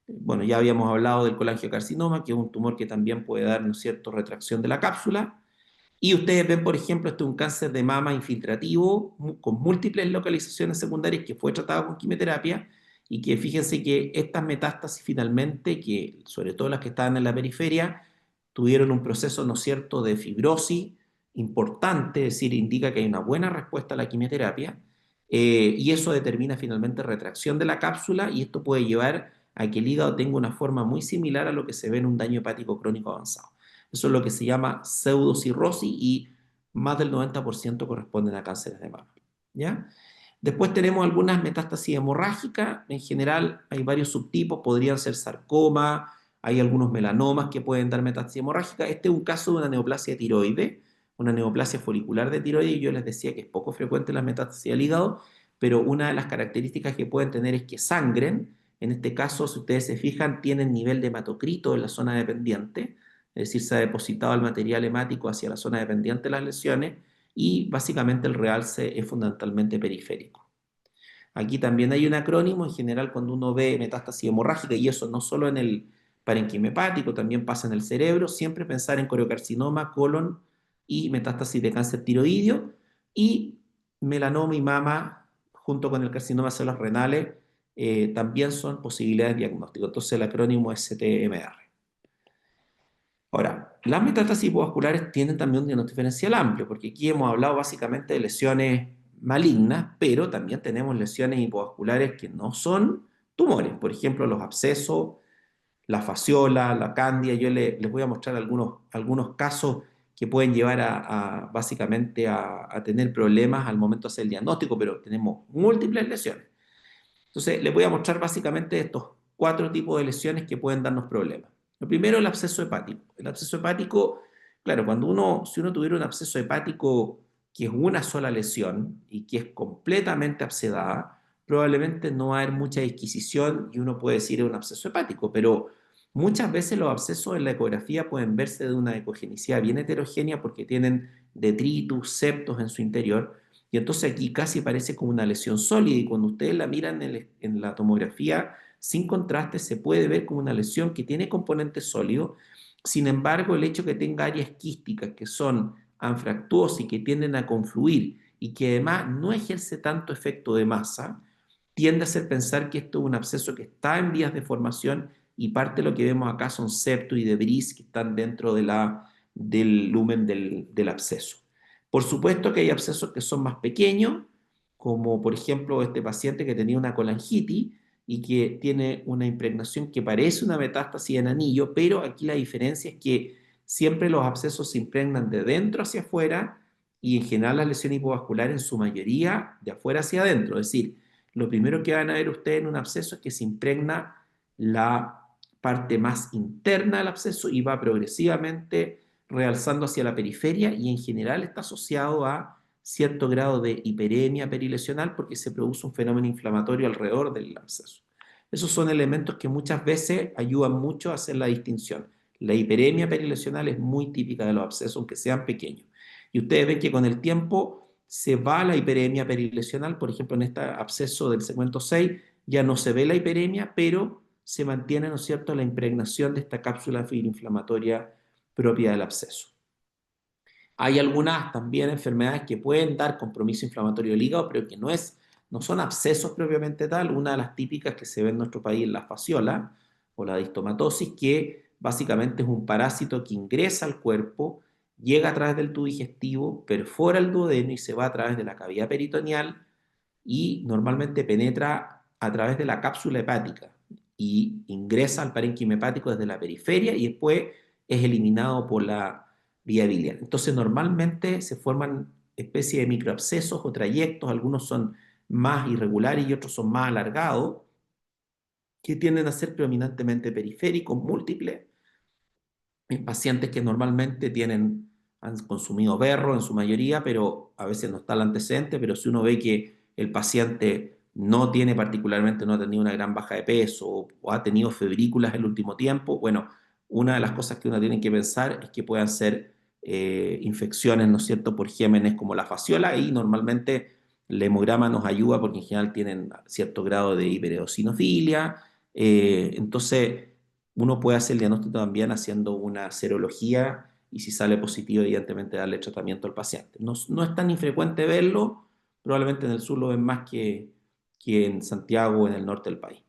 Bueno, ya habíamos hablado del colangiocarcinoma, que es un tumor que también puede dar, ¿no es cierto?, retracción de la cápsula. Y ustedes ven, por ejemplo, este es un cáncer de mama infiltrativo con múltiples localizaciones secundarias que fue tratado con quimioterapia, y que fíjense que estas metástasis finalmente, que sobre todo las que estaban en la periferia, tuvieron un proceso, ¿no es cierto?, de fibrosis importante, es decir, indica que hay una buena respuesta a la quimioterapia, y eso determina finalmente retracción de la cápsula, y esto puede llevar a que el hígado tenga una forma muy similar a lo que se ve en un daño hepático crónico avanzado. Eso es lo que se llama pseudocirrosis, y más del 90% corresponden a cánceres de mama. ¿Ya? Después tenemos algunas metástasis hemorrágicas. En general hay varios subtipos, podrían ser sarcoma, hay algunos melanomas que pueden dar metástasis hemorrágica. Este es un caso de una neoplasia tiroide, una neoplasia folicular de tiroides, y yo les decía que es poco frecuente la metástasis al hígado, pero una de las características que pueden tener es que sangren. En este caso, si ustedes se fijan, tienen nivel de hematocrito en la zona dependiente, es decir, se ha depositado el material hemático hacia la zona dependiente de las lesiones, y básicamente el realce es fundamentalmente periférico. Aquí también hay un acrónimo. En general, cuando uno ve metástasis hemorrágica, y eso no solo en el parénquima hepático, también pasa en el cerebro, siempre pensar en coriocarcinoma, colon y metástasis de cáncer tiroideo, y melanoma y mama, junto con el carcinoma de células renales, también son posibilidades de diagnóstico. Entonces el acrónimo es CTMR. Ahora, las metástasis hipovasculares tienen también un diagnóstico diferencial amplio, porque aquí hemos hablado básicamente de lesiones malignas, pero también tenemos lesiones hipovasculares que no son tumores. Por ejemplo, los abscesos, la fasciola, la candia. Yo les voy a mostrar algunos casos que pueden llevar básicamente a tener problemas al momento de hacer el diagnóstico, pero tenemos múltiples lesiones. Entonces, les voy a mostrar básicamente estos 4 tipos de lesiones que pueden darnos problemas. Lo primero, el absceso hepático. El absceso hepático, claro, si uno tuviera un absceso hepático que es una sola lesión y que es completamente abscedada, probablemente no va a haber mucha disquisición y uno puede decir es un absceso hepático, pero muchas veces los abscesos en la ecografía pueden verse de una ecogenicidad bien heterogénea porque tienen detritus, septos en su interior, y entonces aquí casi parece como una lesión sólida, y cuando ustedes la miran en la tomografía sin contraste se puede ver como una lesión que tiene componentes sólidos. Sin embargo, el hecho que tenga áreas quísticas que son anfractuosas y que tienden a confluir y que además no ejerce tanto efecto de masa, tiende a hacer pensar que esto es un absceso que está en vías de formación y parte de lo que vemos acá son septos y debris que están dentro del lumen del absceso. Por supuesto que hay abscesos que son más pequeños, como por ejemplo este paciente que tenía una colangitis y que tiene una impregnación que parece una metástasis en anillo, pero aquí la diferencia es que siempre los abscesos se impregnan de dentro hacia afuera y en general la lesión hipovascular en su mayoría de afuera hacia adentro. Es decir, lo primero que van a ver ustedes en un absceso es que se impregna la parte más interna del absceso y va progresivamente realzando hacia la periferia y en general está asociado a cierto grado de hiperemia perilesional porque se produce un fenómeno inflamatorio alrededor del absceso. Esos son elementos que muchas veces ayudan mucho a hacer la distinción. La hiperemia perilesional es muy típica de los abscesos, aunque sean pequeños. Y ustedes ven que con el tiempo se va la hiperemia perilesional, por ejemplo, en este absceso del segmento 6 ya no se ve la hiperemia, pero se mantiene, ¿no es cierto?, la impregnación de esta cápsula fibroinflamatoria propia del absceso. Hay algunas también enfermedades que pueden dar compromiso inflamatorio del hígado, pero que no son abscesos propiamente tal. Una de las típicas que se ve en nuestro país es la fasciola o la distomatosis, que básicamente es un parásito que ingresa al cuerpo, llega a través del tubo digestivo, perfora el duodeno y se va a través de la cavidad peritoneal y normalmente penetra a través de la cápsula hepática y ingresa al parénquima hepático desde la periferia y después es eliminado por la vía biliar. Entonces normalmente se forman especies de microabscesos o trayectos, algunos son más irregulares y otros son más alargados, que tienden a ser predominantemente periféricos, múltiples, en pacientes que normalmente han consumido berro en su mayoría, pero a veces no está el antecedente, pero si uno ve que el paciente no tiene particularmente, no ha tenido una gran baja de peso o ha tenido febrículas el último tiempo, bueno, una de las cosas que uno tiene que pensar es que puedan ser infecciones, ¿no es cierto?, por gémenes como la fasciola y normalmente el hemograma nos ayuda porque en general tienen cierto grado de hipereosinofilia, entonces uno puede hacer el diagnóstico también haciendo una serología y si sale positivo, evidentemente darle tratamiento al paciente. No es tan infrecuente verlo, probablemente en el sur lo ven más que en Santiago o en el norte del país.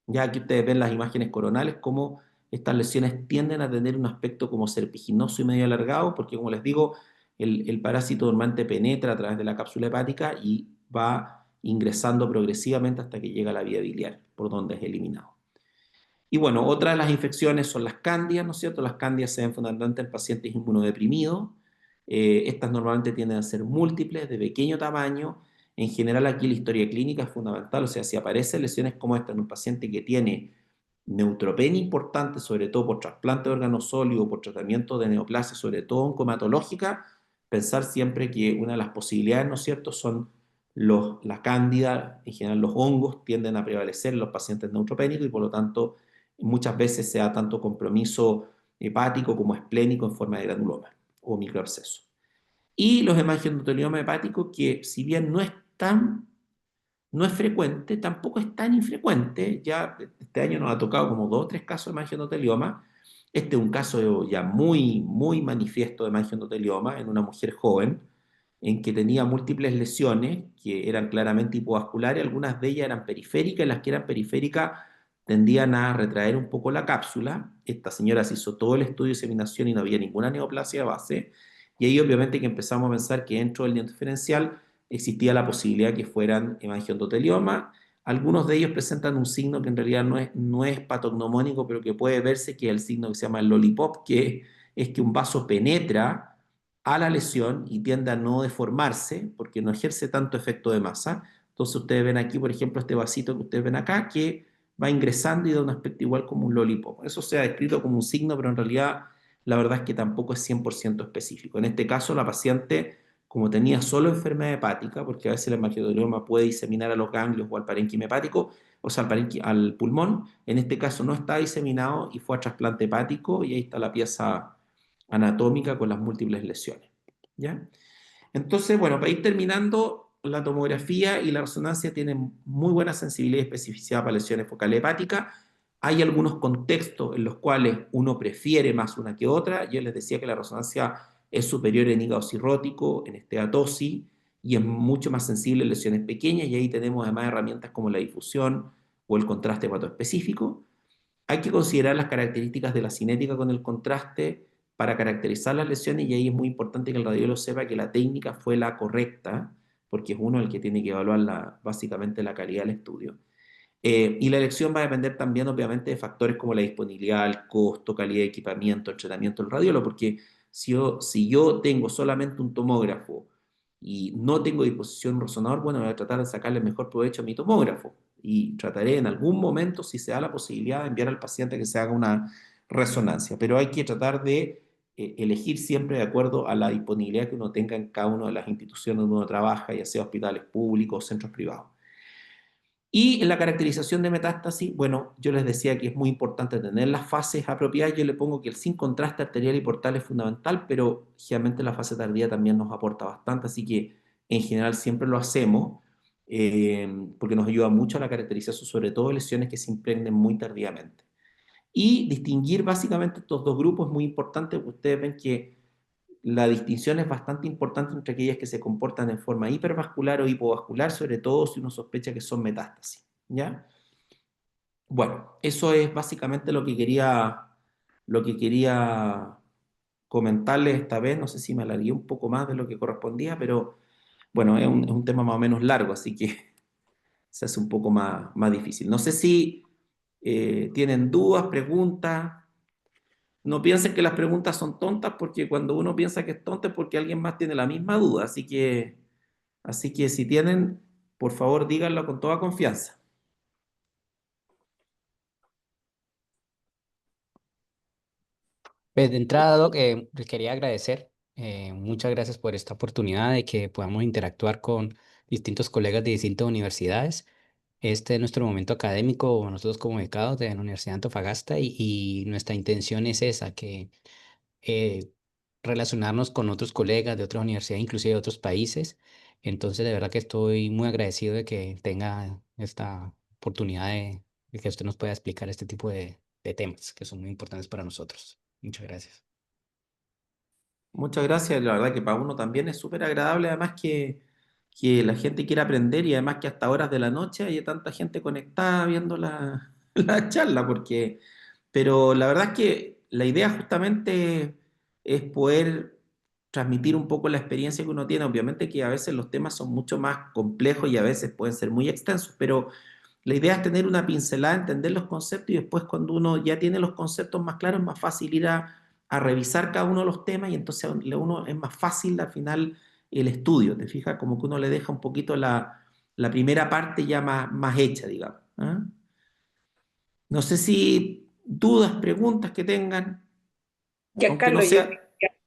Ya aquí ustedes ven las imágenes coronales, cómo estas lesiones tienden a tener un aspecto como serpiginoso y medio alargado, porque como les digo, el parásito normalmente penetra a través de la cápsula hepática y va ingresando progresivamente hasta que llega a la vía biliar, por donde es eliminado. Y bueno, otra de las infecciones son las cándidas, ¿no es cierto? Las cándidas se ven fundamentalmente en pacientes inmunodeprimidos. Estas normalmente tienden a ser múltiples, de pequeño tamaño. En general aquí la historia clínica es fundamental, o sea, si aparecen lesiones como esta en un paciente que tiene neutropenia importante, sobre todo por trasplante de órganos sólidos, por tratamiento de neoplasia, sobre todo oncomatológica, pensar siempre que una de las posibilidades, ¿no es cierto?, son la cándida, en general los hongos tienden a prevalecer en los pacientes neutropénicos y por lo tanto muchas veces se da tanto compromiso hepático como esplénico en forma de granuloma o microabsceso. Y los hemangioendotelioma hepáticos, que si bien no es frecuente, tampoco es tan infrecuente. Ya este año nos ha tocado como 2 o 3 casos de hemangioendotelioma. Este es un caso ya muy, muy manifiesto de hemangioendotelioma en una mujer joven en que tenía múltiples lesiones que eran claramente hipovasculares, algunas de ellas eran periféricas, y las que eran periféricas tendían a retraer un poco la cápsula. Esta señora se hizo todo el estudio de diseminación y no había ninguna neoplasia de base, y ahí obviamente que empezamos a pensar que dentro del diente diferencial existía la posibilidad que fueran hemangioendotelioma. Algunos de ellos presentan un signo que en realidad no es patognomónico, pero que puede verse, que es el signo que se llama el lollipop, que es que un vaso penetra a la lesión y tiende a no deformarse porque no ejerce tanto efecto de masa. Entonces ustedes ven aquí, por ejemplo, este vasito que ustedes ven acá, que va ingresando y da un aspecto igual como un lollipop. Eso se ha descrito como un signo, pero en realidad la verdad es que tampoco es 100% específico. En este caso, la paciente, como tenía solo enfermedad hepática, porque a veces el hemangioendoteloma puede diseminar a los ganglios o al parénquima hepático, o sea, al pulmón, en este caso no está diseminado y fue a trasplante hepático y ahí está la pieza anatómica con las múltiples lesiones. ¿Ya? Entonces, bueno, para ir terminando, la tomografía y la resonancia tienen muy buena sensibilidad y especificidad para lesiones focales hepáticas. Hay algunos contextos en los cuales uno prefiere más una que otra. Yo les decía que la resonancia es superior en hígado cirrótico, en esteatosis, y es mucho más sensible en lesiones pequeñas, y ahí tenemos además herramientas como la difusión o el contraste hepatoespecífico. Hay que considerar las características de la cinética con el contraste para caracterizar las lesiones, y ahí es muy importante que el radiólogo sepa que la técnica fue la correcta, porque es uno el que tiene que evaluar básicamente la calidad del estudio. Y la elección va a depender también, obviamente, de factores como la disponibilidad, el costo, calidad de equipamiento, entrenamiento del radiólogo, porque si yo tengo solamente un tomógrafo y no tengo a disposición un resonador, bueno, voy a tratar de sacarle el mejor provecho a mi tomógrafo y trataré en algún momento, si se da la posibilidad, de enviar al paciente a que se haga una resonancia, pero hay que tratar de elegir siempre de acuerdo a la disponibilidad que uno tenga en cada una de las instituciones donde uno trabaja, ya sea hospitales públicos o centros privados. Y en la caracterización de metástasis, bueno, yo les decía que es muy importante tener las fases apropiadas. Yo le pongo que el sin contraste arterial y portal es fundamental, pero generalmente la fase tardía también nos aporta bastante, así que en general siempre lo hacemos, porque nos ayuda mucho a la caracterización, sobre todo de lesiones que se impregnen muy tardíamente. Y distinguir básicamente estos dos grupos es muy importante, porque ustedes ven que la distinción es bastante importante entre aquellas que se comportan en forma hipervascular o hipovascular, sobre todo si uno sospecha que son metástasis, ¿ya? Bueno, eso es básicamente lo que quería comentarles esta vez. No sé si me alargué un poco más de lo que correspondía, pero bueno, es un tema más o menos largo, así que se hace un poco más difícil. No sé si tienen dudas, preguntas. No piensen que las preguntas son tontas, porque cuando uno piensa que es tonta es porque alguien más tiene la misma duda. Así que si tienen, por favor, díganlo con toda confianza. Pues de entrada, Doc, les quería agradecer. Muchas gracias por esta oportunidad de que podamos interactuar con distintos colegas de distintas universidades. Este es nuestro momento académico, nosotros como becados de la Universidad de Antofagasta, y nuestra intención es esa, que eh, relacionarnos con otros colegas de otras universidades, inclusive de otros países. Entonces, de verdad que estoy muy agradecido de que tenga esta oportunidad de que usted nos pueda explicar este tipo de temas que son muy importantes para nosotros. Muchas gracias. Muchas gracias. La verdad que para uno también es súper agradable, además que la gente quiera aprender, y además que hasta horas de la noche hay tanta gente conectada viendo la charla, pero la verdad es que la idea justamente es poder transmitir un poco la experiencia que uno tiene. Obviamente que a veces los temas son mucho más complejos y a veces pueden ser muy extensos, pero la idea es tener una pincelada, entender los conceptos, y después cuando uno ya tiene los conceptos más claros es más fácil ir a revisar cada uno de los temas, y entonces a uno es más fácil al final el estudio, ¿te fijas? Como que uno le deja un poquito la primera parte ya más hecha, digamos. ¿Ah? No sé si dudas, preguntas que tengan, aunque no Giancarlo, yo sea...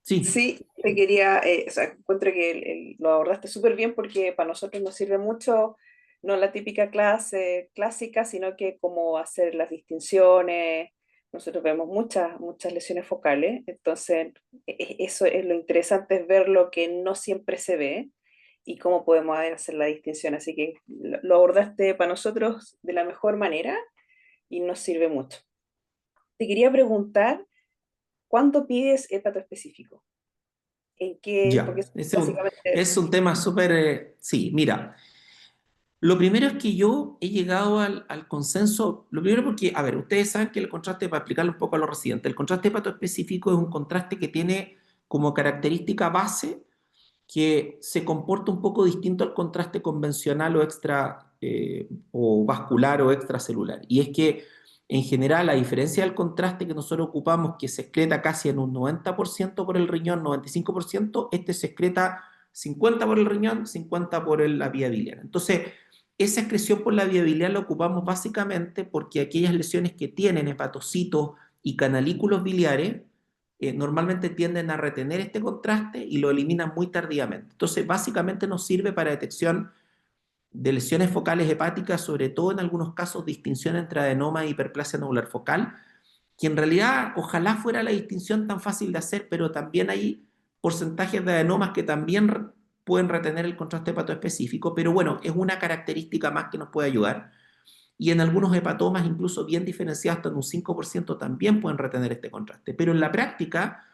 Sí, sí te quería, o sea, encuentro que lo abordaste súper bien, porque para nosotros nos sirve mucho no la típica clase clásica, sino que como hacer las distinciones. Nosotros vemos muchas lesiones focales, entonces eso es lo interesante, es ver lo que no siempre se ve y cómo podemos hacer la distinción. Así que lo abordaste para nosotros de la mejor manera y nos sirve mucho. Te quería preguntar, ¿cuándo pides hepato específico? ¿En qué? Porque ya. básicamente, Es un tema súper... sí, mira. Lo primero es que yo he llegado al consenso, lo primero porque, a ver, ustedes saben que el contraste, para explicarle un poco a los residentes, el contraste hepatoespecífico es un contraste que tiene como característica base que se comporta un poco distinto al contraste convencional o extra, o vascular o extracelular. Y es que, en general, a diferencia del contraste que nosotros ocupamos, que se excreta casi en un 90% por el riñón, 95%, este se excreta 50 por el riñón, 50 por la vía biliar. Entonces, esa excreción por la vía biliar la ocupamos básicamente porque aquellas lesiones que tienen hepatocitos y canalículos biliares normalmente tienden a retener este contraste y lo eliminan muy tardíamente. Entonces, básicamente nos sirve para detección de lesiones focales hepáticas, sobre todo en algunos casos distinción entre adenoma e hiperplasia nodular focal, que en realidad ojalá fuera la distinción tan fácil de hacer, pero también hay porcentajes de adenomas que también pueden retener el contraste hepatoespecífico, pero bueno, es una característica más que nos puede ayudar. Y en algunos hepatomas, incluso bien diferenciados, hasta en un 5% también pueden retener este contraste. Pero en la práctica,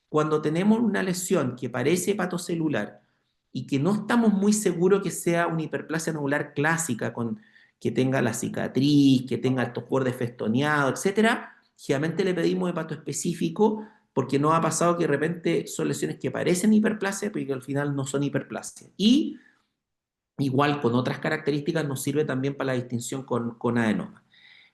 cuando tenemos una lesión que parece hepatocelular y que no estamos muy seguros que sea una hiperplasia nodular clásica, que tenga la cicatriz, que tenga estos bordes festoneados, etcétera, generalmente le pedimos hepatoespecífico porque nos ha pasado que de repente son lesiones que parecen hiperplasia, pero que al final no son hiperplasia. Y igual con otras características nos sirve también para la distinción con adenoma.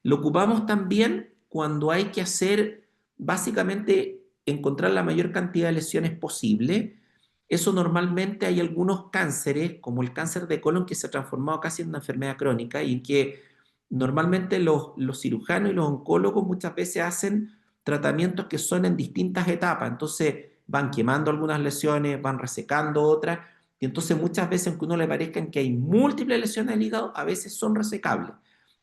Lo ocupamos también cuando hay que hacer, básicamente, encontrar la mayor cantidad de lesiones posible. Eso normalmente hay algunos cánceres, como el cáncer de colon, que se ha transformado casi en una enfermedad crónica y en que normalmente los cirujanos y los oncólogos muchas veces hacen tratamientos que son en distintas etapas. Entonces van quemando algunas lesiones, van resecando otras, y entonces muchas veces, aunque a uno le parezcan que hay múltiples lesiones del hígado, a veces son resecables.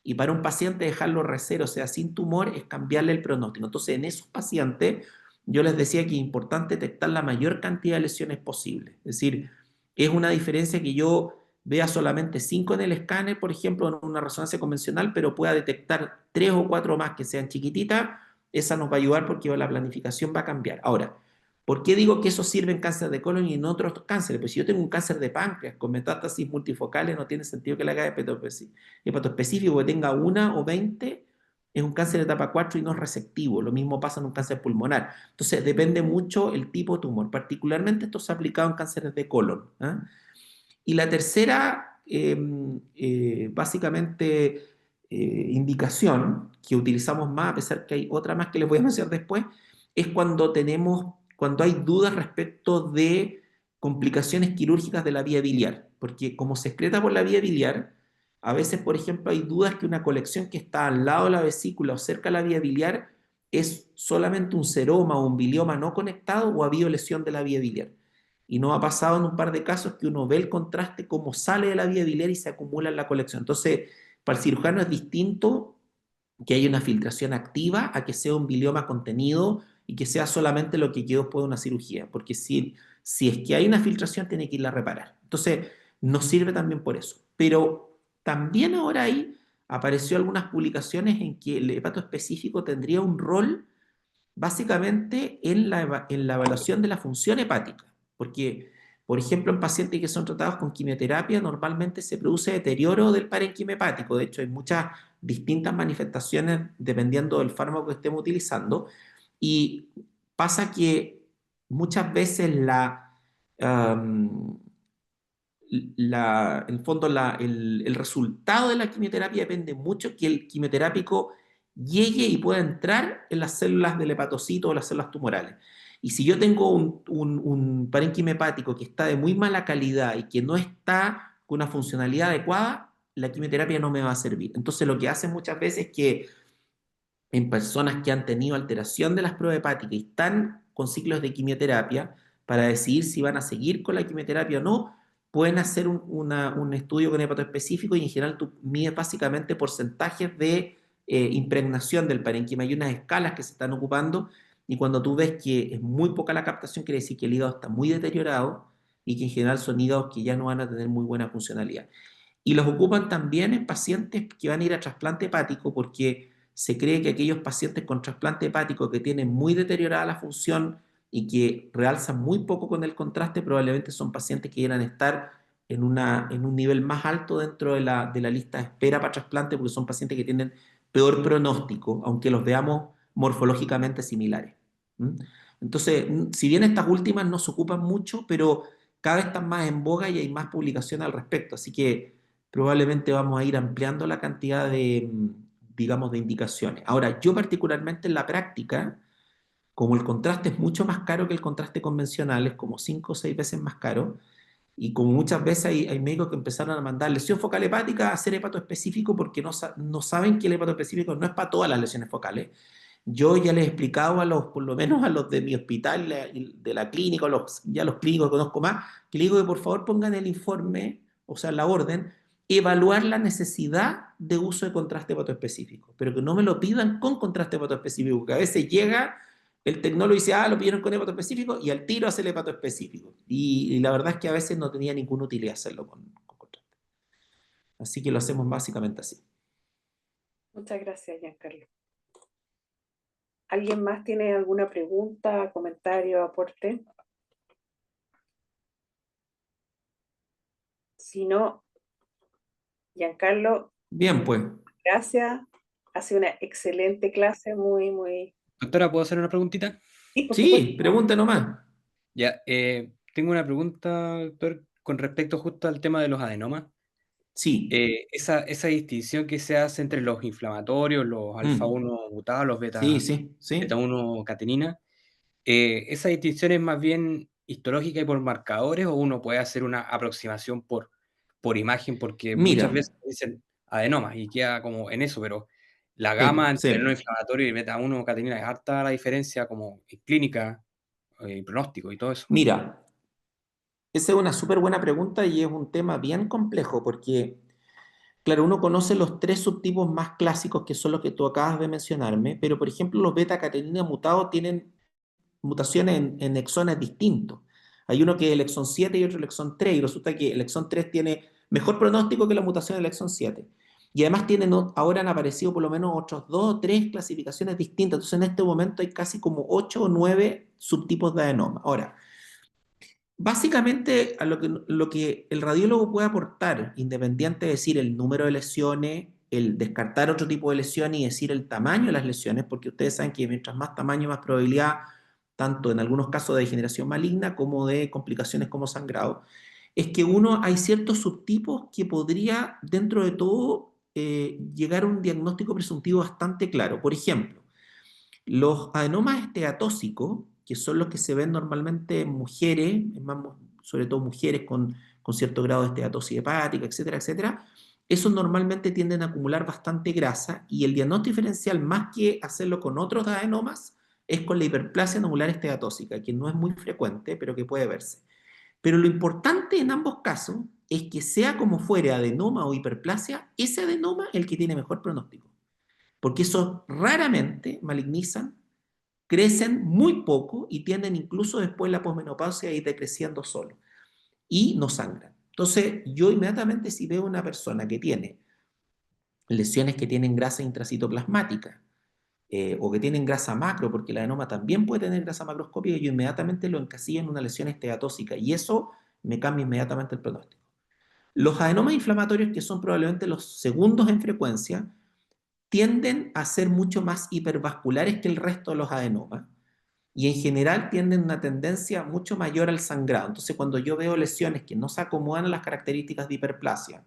Y para un paciente dejarlo recer, o sea, sin tumor, es cambiarle el pronóstico. Entonces, en esos pacientes, yo les decía que es importante detectar la mayor cantidad de lesiones posible. Es decir, es una diferencia que yo vea solamente 5 en el escáner, por ejemplo, en una resonancia convencional, pero pueda detectar 3 o 4 más que sean chiquititas, esa nos va a ayudar porque la planificación va a cambiar. Ahora, ¿por qué digo que eso sirve en cáncer de colon y en otros cánceres? Pues si yo tengo un cáncer de páncreas con metástasis multifocales, no tiene sentido que le haga hepatoespecífico, que tenga una o 20, es un cáncer de etapa 4 y no es resectivo. Lo mismo pasa en un cáncer pulmonar. Entonces, depende mucho el tipo de tumor. Particularmente esto se ha aplicado en cánceres de colon. ¿Ah? Y la tercera, básicamente, indicación que utilizamos más, a pesar que hay otra más que les voy a mencionar después, es cuando hay dudas respecto de complicaciones quirúrgicas de la vía biliar. Porque como se excreta por la vía biliar, a veces, por ejemplo, hay dudas que una colección que está al lado de la vesícula o cerca de la vía biliar es solamente un seroma o un bilioma no conectado o ha habido lesión de la vía biliar. Y nos ha pasado en un par de casos que uno ve el contraste cómo sale de la vía biliar y se acumula en la colección. Entonces, para el cirujano es distinto que haya una filtración activa a que sea un bilioma contenido y que sea solamente lo que quedó después de una cirugía, porque si es que hay una filtración tiene que irla a reparar. Entonces, nos sirve también por eso. Pero también ahora ahí apareció algunas publicaciones en que el hepato específico tendría un rol básicamente en la evaluación de la función hepática, porque, por ejemplo, en pacientes que son tratados con quimioterapia, normalmente se produce deterioro del parénquima hepático. De hecho, hay muchas distintas manifestaciones dependiendo del fármaco que estemos utilizando, y pasa que muchas veces um, en el fondo el resultado de la quimioterapia depende mucho que el quimioterápico llegue y pueda entrar en las células del hepatocito o las células tumorales. Y si yo tengo un parénquima hepático que está de muy mala calidad y que no está con una funcionalidad adecuada, la quimioterapia no me va a servir. Entonces lo que hacen muchas veces es que en personas que han tenido alteración de las pruebas hepáticas y están con ciclos de quimioterapia, para decidir si van a seguir con la quimioterapia o no, pueden hacer un estudio con hepato específico y en general tú mides básicamente porcentajes de impregnación del parénquima. Hay unas escalas que se están ocupando y cuando tú ves que es muy poca la captación, quiere decir que el hígado está muy deteriorado y que en general son hígados que ya no van a tener muy buena funcionalidad. Y los ocupan también en pacientes que van a ir a trasplante hepático porque se cree que aquellos pacientes con trasplante hepático que tienen muy deteriorada la función y que realzan muy poco con el contraste, probablemente son pacientes que quieran estar en un nivel más alto dentro de la lista de espera para trasplante porque son pacientes que tienen peor pronóstico, aunque los veamos morfológicamente similares. ¿Mm? Entonces, si bien estas últimas no se ocupan mucho, pero cada vez están más en boga y hay más publicaciones al respecto, así que probablemente vamos a ir ampliando la cantidad de, digamos, de indicaciones. Ahora, yo particularmente en la práctica, como el contraste es mucho más caro que el contraste convencional, es como 5 o 6 veces más caro, y como muchas veces hay médicos que empezaron a mandar lesión focal hepática a hacer hepato específico porque no saben que el hepato específico no es para todas las lesiones focales. Yo ya les he explicado por lo menos a los de mi hospital, de la clínica, ya los clínicos que conozco más, que les digo que por favor pongan el informe, o sea, la orden, evaluar la necesidad de uso de contraste hepatoespecífico, pero que no me lo pidan con contraste hepatoespecífico, porque a veces llega el tecnólogo dice, ah, lo pidieron con hepato específico, y al tiro hace el hepato específico. Y la verdad es que a veces no tenía ninguna utilidad hacerlo con contraste. Así que lo hacemos básicamente así. Muchas gracias, Giancarlo. ¿Alguien más tiene alguna pregunta, comentario, aporte? Si no, Giancarlo, Bien, pues. gracias. Ha sido una excelente clase, muy, muy... Doctora, ¿puedo hacer una preguntita? Sí, por supuesto. Sí, pregunte nomás. Ya, tengo una pregunta, doctor, con respecto justo al tema de los adenomas. Sí. Esa distinción que se hace entre los inflamatorios, los alfa Mm. 1 mutados, los Sí, beta sí. 1 catenina, ¿esa distinción es más bien histológica y por marcadores o uno puede hacer una aproximación por imagen? Porque muchas Mira, veces dicen adenomas y queda como en eso, pero la sí, gama entre el no sí. inflamatorio y beta 1 catenina es harta la diferencia como en clínica, pronóstico y todo eso. Mira, esa es una súper buena pregunta y es un tema bien complejo porque, claro, uno conoce los tres subtipos más clásicos que son los que tú acabas de mencionarme, pero por ejemplo los beta-catenina mutados tienen mutaciones en exones distintos. Hay uno que es el exón 7 y otro el exón 3, y resulta que el exón 3 tiene mejor pronóstico que la mutación del exón 7. Y además tienen, ahora han aparecido por lo menos otros dos o tres clasificaciones distintas. Entonces en este momento hay casi como 8 o 9 subtipos de adenoma. Ahora, básicamente, a lo que el radiólogo puede aportar, independiente de decir el número de lesiones, el descartar otro tipo de lesiones y decir el tamaño de las lesiones, porque ustedes saben que mientras más tamaño, más probabilidad, tanto en algunos casos de degeneración maligna como de complicaciones como sangrado, es que hay ciertos subtipos que podría, dentro de todo, llegar a un diagnóstico presuntivo bastante claro. Por ejemplo, los adenomas esteatóxicos, que son los que se ven normalmente en mujeres, sobre todo mujeres con cierto grado de esteatosis hepática, etcétera, etcétera, esos normalmente tienden a acumular bastante grasa y el diagnóstico diferencial, más que hacerlo con otros adenomas, es con la hiperplasia nodular esteatóxica, que no es muy frecuente, pero que puede verse. Pero lo importante en ambos casos es que sea como fuere adenoma o hiperplasia, ese adenoma es el que tiene mejor pronóstico, porque esos raramente malignizan, crecen muy poco y tienden incluso después la posmenopausia a ir decreciendo solo y no sangran. Entonces, yo inmediatamente si veo una persona que tiene lesiones que tienen grasa intracitoplasmática o que tienen grasa macro, porque el adenoma también puede tener grasa macroscópica, yo inmediatamente lo encasillo en una lesión esteatóxica y eso me cambia inmediatamente el pronóstico. Los adenomas inflamatorios, que son probablemente los segundos en frecuencia, tienden a ser mucho más hipervasculares que el resto de los adenomas y en general tienen una tendencia mucho mayor al sangrado. Entonces, cuando yo veo lesiones que no se acomodan a las características de hiperplasia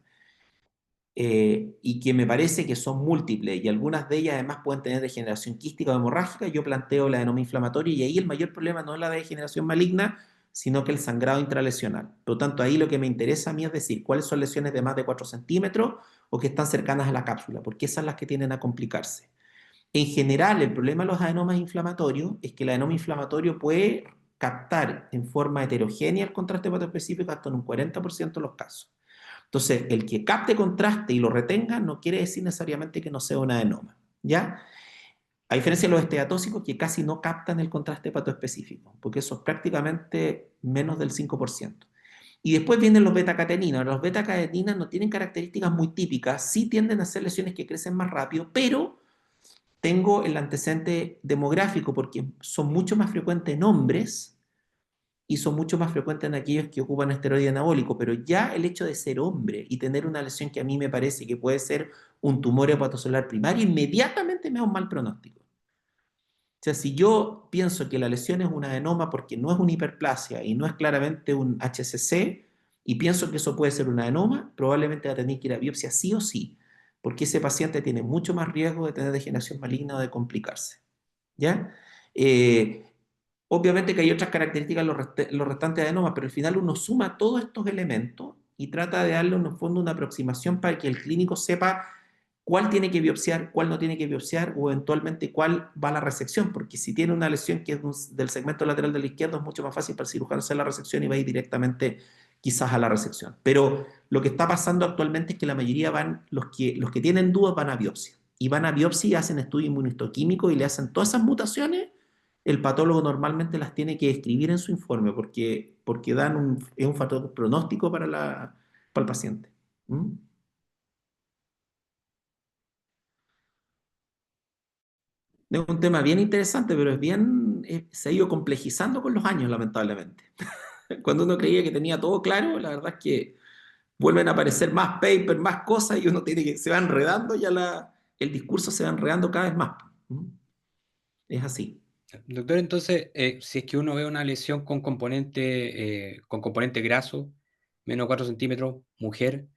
y que me parece que son múltiples y algunas de ellas además pueden tener degeneración quística o hemorrágica, yo planteo la adenoma inflamatoria y ahí el mayor problema no es la degeneración maligna, sino que el sangrado intralesional. Por lo tanto, ahí lo que me interesa a mí es decir cuáles son lesiones de más de 4 centímetros o que están cercanas a la cápsula, porque esas son las que tienden a complicarse. En general, el problema de los adenomas inflamatorios es que el adenoma inflamatorio puede captar en forma heterogénea el contraste hepatoespecífico hasta en un 40% de los casos. Entonces, el que capte contraste y lo retenga no quiere decir necesariamente que no sea un adenoma, ¿ya? A diferencia de los esteatóxicos que casi no captan el contraste hepatoespecífico, porque eso es prácticamente menos del 5%. Y después vienen los beta-cateninas. Los beta-cateninas no tienen características muy típicas, sí tienden a ser lesiones que crecen más rápido, pero tengo el antecedente demográfico porque son mucho más frecuentes en hombres y son mucho más frecuentes en aquellos que ocupan esteroide anabólico, pero ya el hecho de ser hombre y tener una lesión que a mí me parece que puede ser un tumor hepatocelular primario, inmediatamente me da un mal pronóstico. O sea, si yo pienso que la lesión es un adenoma porque no es una hiperplasia y no es claramente un HCC, y pienso que eso puede ser un adenoma, probablemente va a tener que ir a biopsia sí o sí, porque ese paciente tiene mucho más riesgo de tener degeneración maligna o de complicarse. ¿Ya? Eh, Obviamente que hay otras características los restantes adenomas, pero al final uno suma todos estos elementos y trata de darle en el fondo una aproximación para que el clínico sepa cuál tiene que biopsiar, cuál no tiene que biopsiar o eventualmente cuál va a la resección, porque si tiene una lesión que es del segmento lateral de la izquierda es mucho más fácil para el cirujano hacer la resección y va a ir directamente quizás a la resección. Pero lo que está pasando actualmente es que la mayoría los que tienen dudas van a biopsia. Y van a biopsia y hacen estudio inmunohistoquímico y le hacen todas esas mutaciones el patólogo normalmente las tiene que escribir en su informe porque es un factor pronóstico para el paciente. ¿Mm? Es un tema bien interesante, pero se ha ido complejizando con los años, lamentablemente. Cuando uno creía que tenía todo claro, la verdad es que vuelven a aparecer más papers, más cosas y uno se va enredando, el discurso se va enredando cada vez más. ¿Mm? Es así. Doctor, entonces, si es que uno ve una lesión con componente graso, menos 4 centímetros, mujer,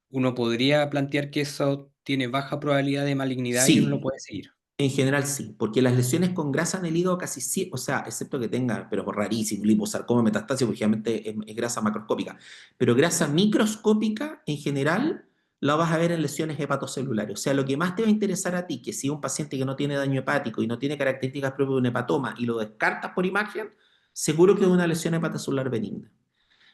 uno podría plantear que eso tiene baja probabilidad de malignidad y uno lo Sí, puede seguir. en general sí, porque las lesiones con grasa en el hígado casi sí, o sea, excepto que tenga, pero por rarísimo, liposarcoma, metastasia, porque generalmente es grasa macroscópica, pero grasa microscópica en general la vas a ver en lesiones hepatocelulares. O sea, lo que más te va a interesar a ti, que si es un paciente que no tiene daño hepático y no tiene características propias de un hepatoma y lo descartas por imagen, seguro que es una lesión hepatocelular benigna.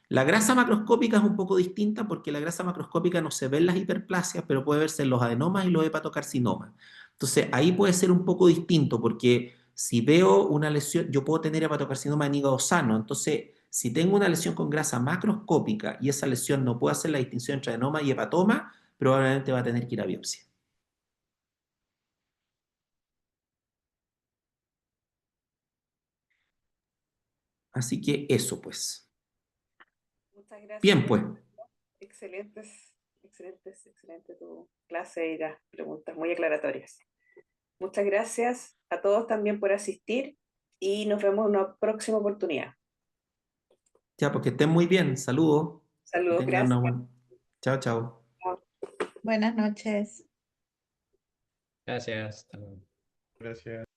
La grasa macroscópica es un poco distinta porque la grasa macroscópica no se ve en las hiperplasias, pero puede verse en los adenomas y los hepatocarcinomas. Entonces, ahí puede ser un poco distinto porque si veo una lesión, yo puedo tener hepatocarcinoma en hígado sano. Entonces, si tengo una lesión con grasa macroscópica y esa lesión no puede hacer la distinción entre adenoma y hepatoma, probablemente va a tener que ir a biopsia. Así que eso, pues. Muchas gracias. Bien, pues. Excelente tu clase y las preguntas muy aclaratorias. Muchas gracias a todos también por asistir y nos vemos en una próxima oportunidad. Ya, porque estén muy bien. Saludos. Que Saludos, tengan una gracias. buena. Chao, chao. Buenas noches. Gracias. Hasta luego. Gracias.